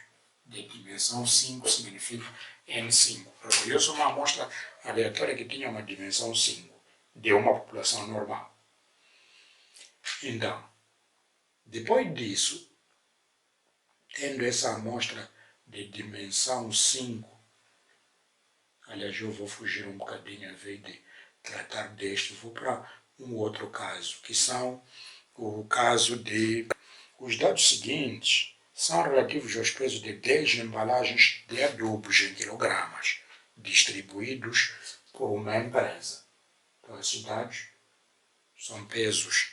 de dimensão 5, significa N5. Recolheu-se uma amostra aleatória que tinha uma dimensão 5, de uma população normal. Então, depois disso, tendo essa amostra de dimensão 5, aliás, eu vou fugir um bocadinho, ao invés de tratar deste, vou para um outro caso, que são o caso de... Os dados seguintes são relativos aos pesos de 10 embalagens de adubos em quilogramas, distribuídos por uma empresa. Então, esses dados são pesos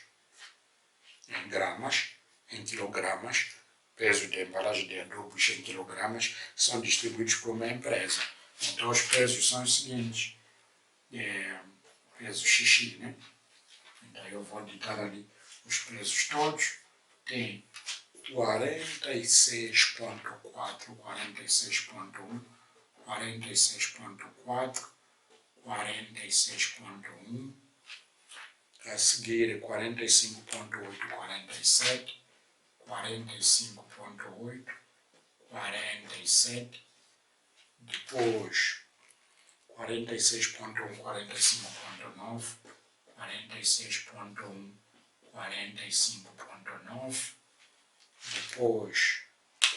em gramas, em quilogramas, peso de embalagem de adubos em quilogramas, são distribuídos por uma empresa. Então, os pesos são os seguintes. Peso xixi, né? Então, eu vou ditar ali os pesos todos. Tem 46.4, 46.1, 46.4, 46.1, a seguir 45.8, 47, 45.8, 47, depois 46.1, 45.9, 46.1, 45.9, depois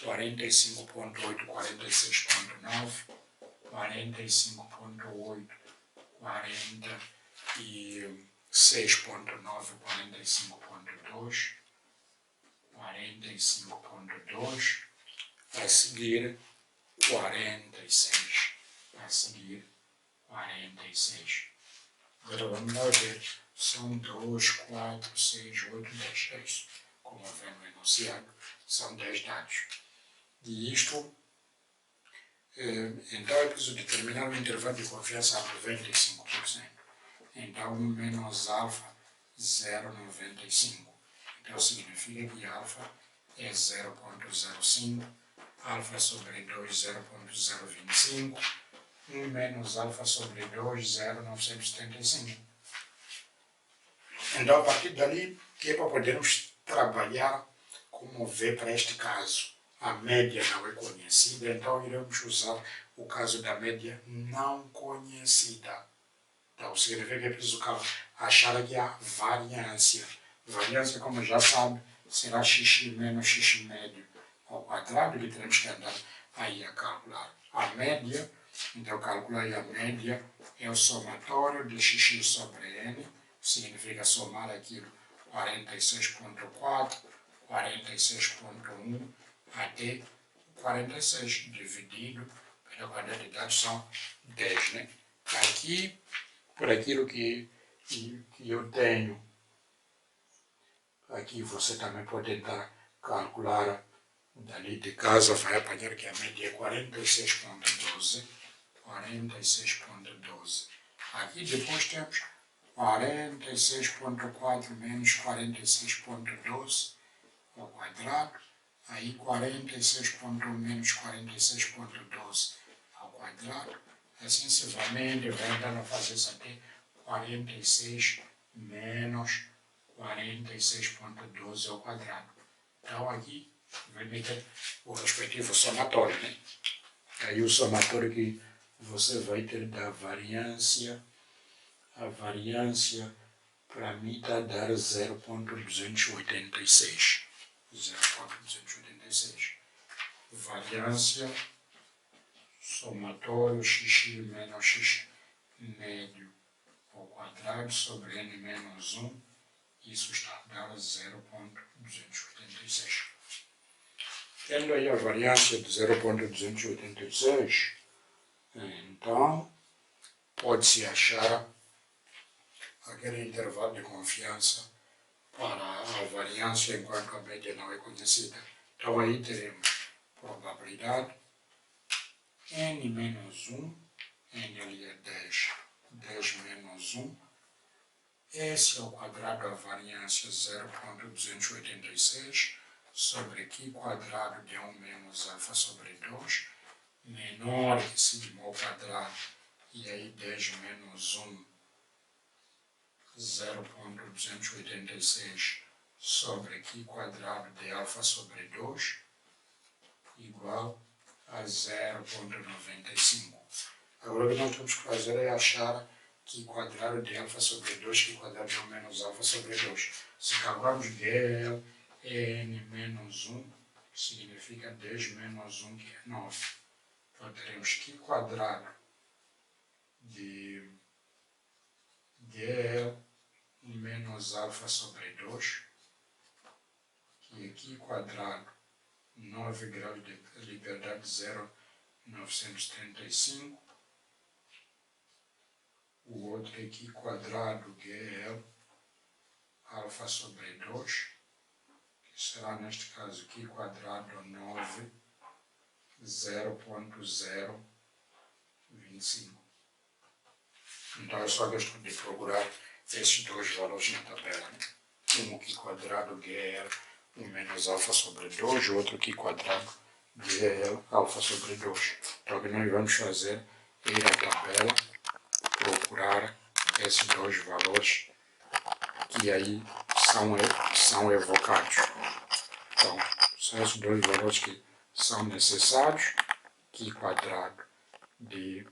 45.8, 46.9, 45.8, 46.9, 45.2, 45.2, a seguir 46, a seguir 46. Agora vamos lá ver, são 2, 4, 6, 8, 10, é isso. Como vê no enunciado, são 10 dados. E isto, então é preciso determinar o intervalo de confiança a 95%. Então 1 menos alfa, 0,95. Então significa que alfa é 0,05, alfa sobre 2, 0,025, 1 menos alfa sobre 2, 0,975. Então, a partir dali, que é para podermos trabalhar como ver para este caso. A média não é conhecida, então iremos usar o caso da média não conhecida. Então, significa que é preciso achar aqui a variância. Variância, como já sabe, será x menos x médio ao quadrado, que teremos que andar aí a calcular. A média, então calcular aí a média, é o somatório de x sobre n, significa somar aquilo 46.4, 46.1 até 46, dividido pela quantidade de dados são 10, né? Aqui, por aquilo que eu tenho, aqui você também pode tentar calcular dali de casa, vai apanhar que a média é 46.12, 46.12. Aqui depois temos 46.4 menos 46.12 ao quadrado, aí 46.1 menos 46.12 ao quadrado, assim sucessivamente vai dar a fazer isso até 46 menos 46.12 ao quadrado. Então aqui vai meter o respectivo somatório, né? Aí o somatório que você vai ter da variância, a variância para mim está a dar 0.286. 0.286. Variância, somatório xx menos x médio ao quadrado sobre n menos 1. Isso está a dar 0.286. Tendo aí a variância de 0.286, então pode-se achar aquele intervalo de confiança para a variância enquanto a média não é conhecida. Então aí teremos probabilidade n menos 1, n ali é 10, 10 menos 1, S ao quadrado a variância 0.286 sobre Q quadrado de 1 menos alfa sobre 2, menor que sigma ao quadrado, e aí 10 menos 1, 0.286 sobre Q quadrado de alfa sobre 2, igual a 0.95. Agora o que nós temos que fazer é achar Q quadrado de alfa sobre 2, Q quadrado de 1 menos alfa sobre 2. Se calcularmos GL n menos 1, significa 10 menos 1, que é 9. Então teremos Q quadrado de GL menos alfa sobre 2, que é Q quadrado 9 graus de liberdade 0,935. O outro é Q quadrado GL alfa sobre 2, que será neste caso Q quadrado 9, 0.025. Então é só questão de procurar esses dois valores na tabela, né? Um Q quadrado GL 1 menos alfa sobre 2, o outro Q quadrado GL alfa sobre 2. Então o que nós vamos fazer é ir à tabela, procurar esses dois valores que aí são evocados. Então, são esses dois valores que são necessários. Q quadrado de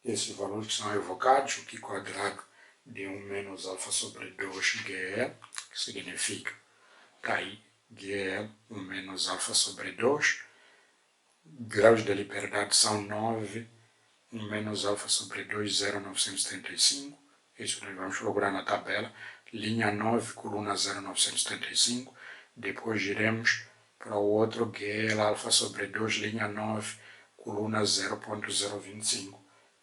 esses valores que são evocados, o Q quadrado de 1 menos alfa sobre 2 GL, que significa que aí GL 1 menos alfa sobre 2, graus de liberdade são 9, 1 menos alfa sobre 2, 0,975. Isso nós vamos procurar na tabela. Linha 9, coluna 0,975. Depois iremos para o outro GL alfa sobre 2, linha 9, coluna 0.025.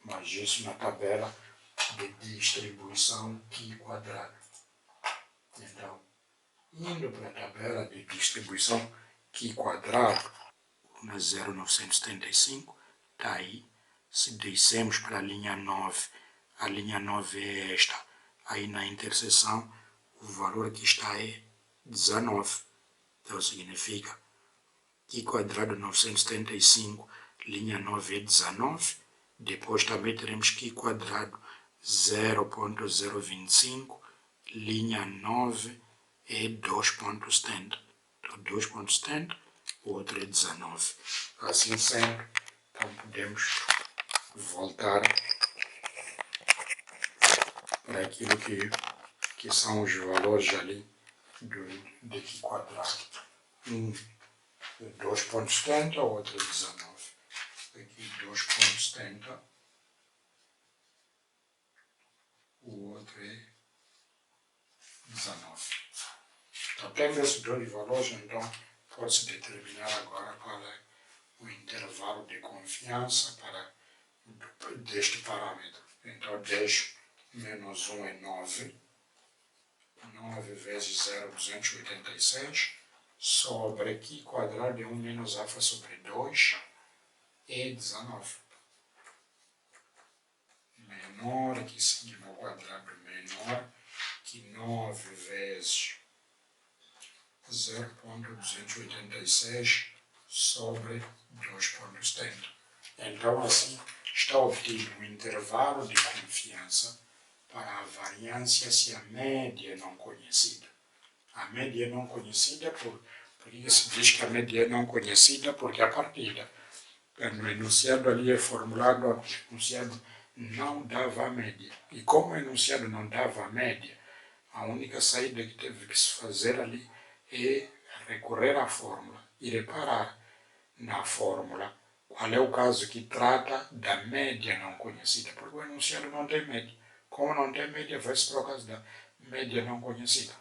Mas isso na tabela de distribuição Q quadrado. Então, indo para a tabela de distribuição Q quadrado, coluna 0,975, está aí. Se descemos para a linha 9 é esta. Aí na interseção, o valor que está é 19. Então significa Q quadrado 975, linha 9 é 19. Depois também teremos Q quadrado 0.025, linha 9 é 2.70. Então 2.70, o outro é 19. Assim sendo, então podemos voltar para aquilo que são os valores ali de Q quadrado. Um é 2.70, o outro é 19. Aqui 2.70, o outro é 19. Então, tendo esses dois valores, então pode-se determinar agora qual é o intervalo de confiança deste parâmetro. Então 10 menos 1 é 9. 9 vezes 0,286 sobre Q quadrado de 1 menos alfa sobre 2 é 19. Menor que sigma ao quadrado menor que 9 vezes 0.286 sobre 2.70. Então, assim, está obtido um intervalo de confiança para a variância se a média é não conhecida. A média é não conhecida, por que se diz que a média é não conhecida? Porque a partida No enunciado ali é formulado, o enunciado não dava a média. E como o enunciado não dava a média, a única saída que teve que se fazer ali é recorrer à fórmula e reparar na fórmula qual é o caso que trata da média não conhecida, porque o enunciado não tem média. Como não tem média, vai-se para o caso da média não conhecida.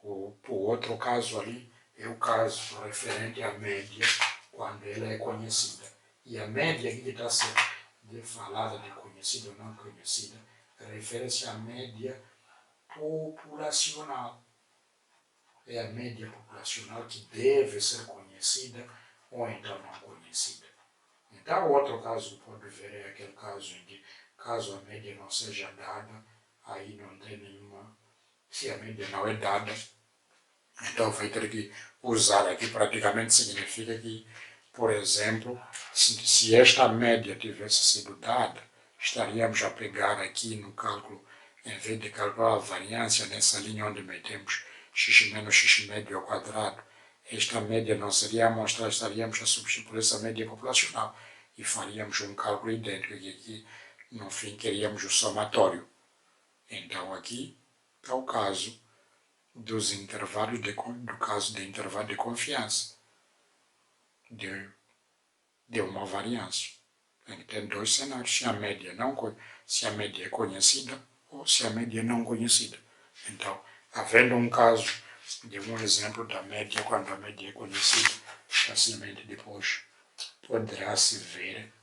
O outro caso ali é o caso referente à média quando ela é conhecida. E a média que está sendo falada de conhecida ou não conhecida refere-se à média populacional. É a média populacional que deve ser conhecida ou então não conhecida. Então, o outro caso que pode ver é aquele caso em que, caso a média não seja dada, aí não tem nenhuma. Se a média não é dada, então vai ter que usar aqui, praticamente significa que, por exemplo, se esta média tivesse sido dada, estaríamos a pegar aqui no cálculo, em vez de calcular a variância nessa linha onde metemos x menos x médio ao quadrado, esta média não seria amostrada, estaríamos a substituir essa média populacional e faríamos um cálculo idêntico, e aqui, no fim, queríamos o somatório. Então, aqui é o caso dos intervalos, do caso de intervalo de confiança, de uma variância. Tem dois cenários, se a média é conhecida ou se a média é não conhecida. Então, havendo um caso de um exemplo da média, quando a média é conhecida, facilmente depois poderá-se ver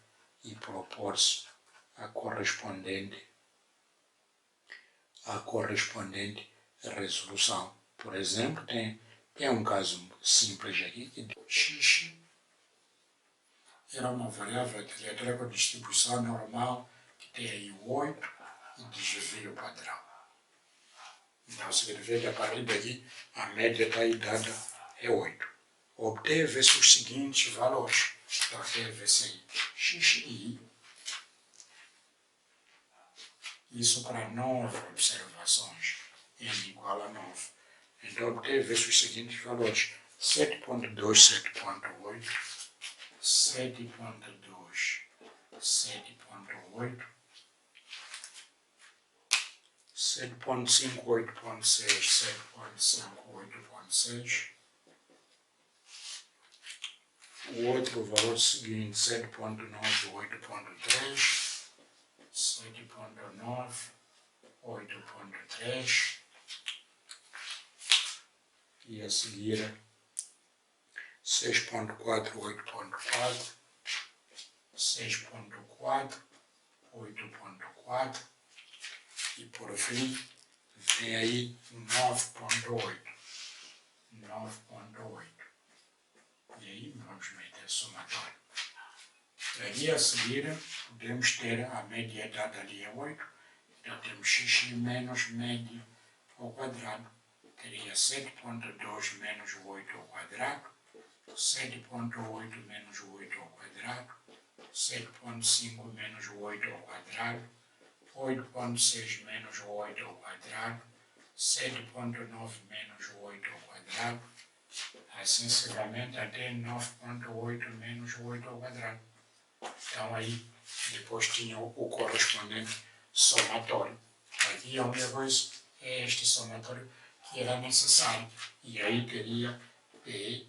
e propor-se a correspondente resolução. Por exemplo, tem um caso simples aqui, que x era uma variável aleatória com distribuição normal, que tem aí o 8 e desvio padrão. Então, significa que a partir daqui, a média está aí dada é 8. Obteve-se os seguintes valores. Então, obteve-se aí xi, isso para 9 observações, n igual a 9. Então, obteve-se os seguintes valores: 7.2, 7.8, 7.2, 7.8, 7.5, 8.6, 7.5, 8.6. O outro valor seguinte, 7.9, 8.3, 7.9, 8.3. E a seguir 6.4, 8.4, 6.4, 8.4 e por fim vem aí 9.8. 9.8. E aí vamos meter somatório. Aí a seguir podemos ter a média dada ali é 8, então temos x menos média ao quadrado. Teria 7.2 menos 8 ao quadrado, 7.8 menos 8 ao quadrado, 7.5 menos 8 ao quadrado, 8.6 menos 8 ao quadrado, 7.9 menos 8 ao quadrado, assim sucessivamente até 9.8 menos 8 ao quadrado. Então aí depois tinha o correspondente somatório. Aqui a única coisa é este somatório que era necessário. E aí teria P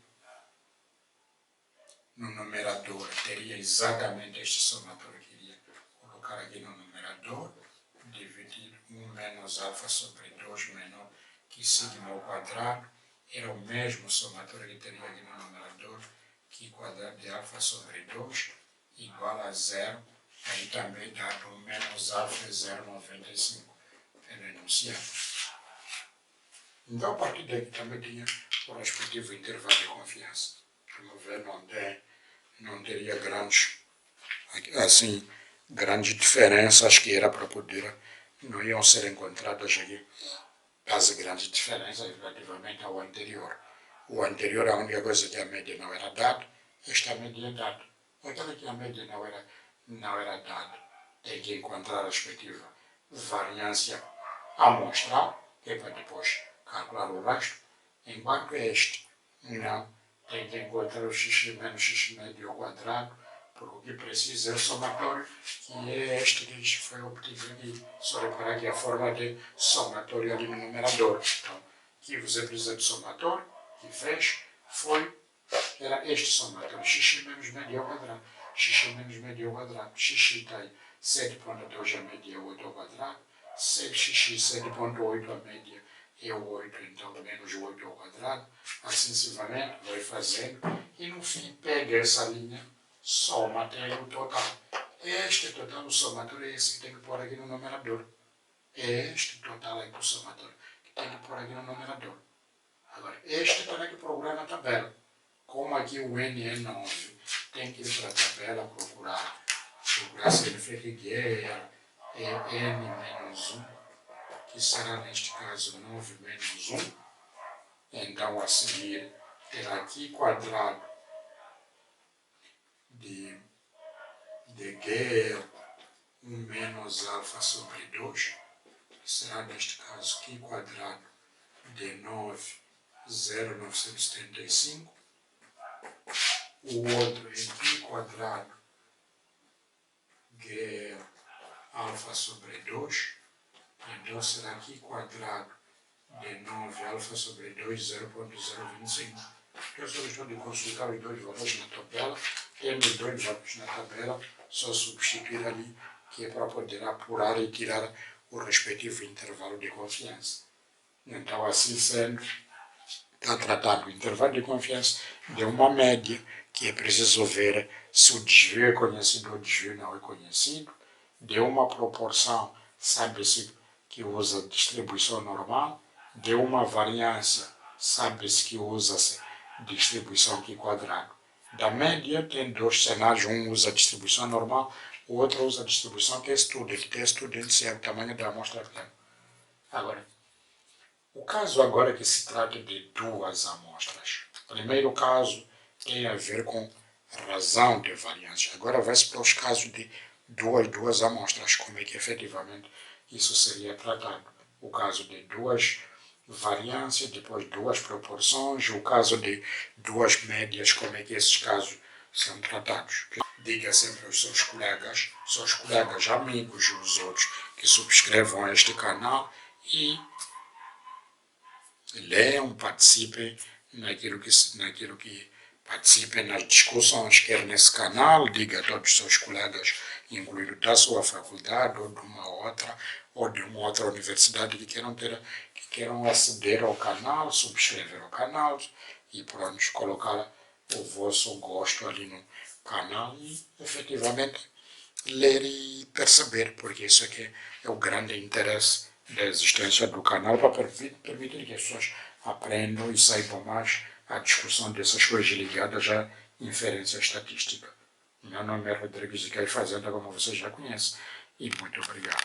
no numerador, teria exatamente este somatório que iria colocar aqui no numerador, dividir 1 menos alfa sobre 2 menor que sigma ao quadrado, era o mesmo somatório que teria aqui no numerador, que quadrado de alfa sobre 2 igual a 0, aí também dado 1 menos alfa é 0,95, pelo enunciado. Então, a partir daqui também tinha o respectivo intervalo de confiança. Como ver, não teria grandes diferenças que era para poder, não iam ser encontradas aqui as grandes diferenças relativamente ao anterior. O anterior, a única coisa que a média não era dada, esta média é dada. Aquela que a média não era dada, tem que encontrar a respectiva variância amostral, que é para depois calcular o resto, enquanto este tem que encontrar o x menos x médio ao quadrado, porque o que precisa é o somatório, que é este que foi obtido aqui. Só reparar que a forma de somatório ali no numerador. Então, aqui você precisa de somatório, que fez, era este somatório, x menos médio ao quadrado. X menos médio ao quadrado. X tem 7,2 a média é 8 ao quadrado. 6x, 7,8 a média é 8, então menos 8 ao quadrado. Assim sucessivamente, vai fazendo. E no fim, pega essa linha, soma até o total. Este total, o somatório, é esse que tem que pôr aqui no numerador. É este total aqui, o somatório, que tem que pôr aqui no numerador. Agora, este terá que procurar na tabela. Como aqui o n é 9, tem que ir para a tabela procurar significa que é n menos 1, que será neste caso 9 menos 1. Então, a seguir, terá aqui quadrado de G 1 menos alfa sobre 2, que será neste caso aqui quadrado de 9, 0,975. O outro é π quadrado G alfa sobre 2. Então será aqui quadrado de 9 alfa sobre 2, 0,025. Eu só estou de consultar os dois valores na tabela. Tendo os dois valores na tabela, só substituir ali, que é para poder apurar e tirar o respectivo intervalo de confiança. Então, assim sendo, está tratado o intervalo de confiança de uma média, que é preciso ver se o desvio é conhecido ou o desvio não é conhecido, de uma proporção, sabe-se que usa distribuição normal, de uma variância, sabe-se que usa-se distribuição aqui quadrado. Da média tem dois cenários, um usa distribuição normal, o outro usa distribuição que é student, que é student é o tamanho da amostra pequena. Agora, o caso agora que se trata de duas amostras. O primeiro caso tem a ver com razão de variância. Agora vai-se para os casos de duas amostras, como é que efetivamente isso seria tratado. O caso de duas variâncias, depois duas proporções, o caso de duas médias, como é que esses casos são tratados. Diga sempre aos seus colegas amigos e os outros que subscrevam a este canal e leiam, participem naquilo que participem nas discussões, quer nesse canal, diga a todos os seus colegas, incluindo da sua faculdade ou de uma outra universidade que queiram aceder ao canal, subscrever ao canal e pronto, colocar o vosso gosto ali no canal e efetivamente ler e perceber, porque isso aqui é o grande interesse da existência do canal, para permitir que as pessoas aprendam e saibam mais a discussão dessas coisas ligadas à inferência estatística. Meu nome é Rodrigues Z, Fazenda, como vocês já conhecem, e muito obrigado.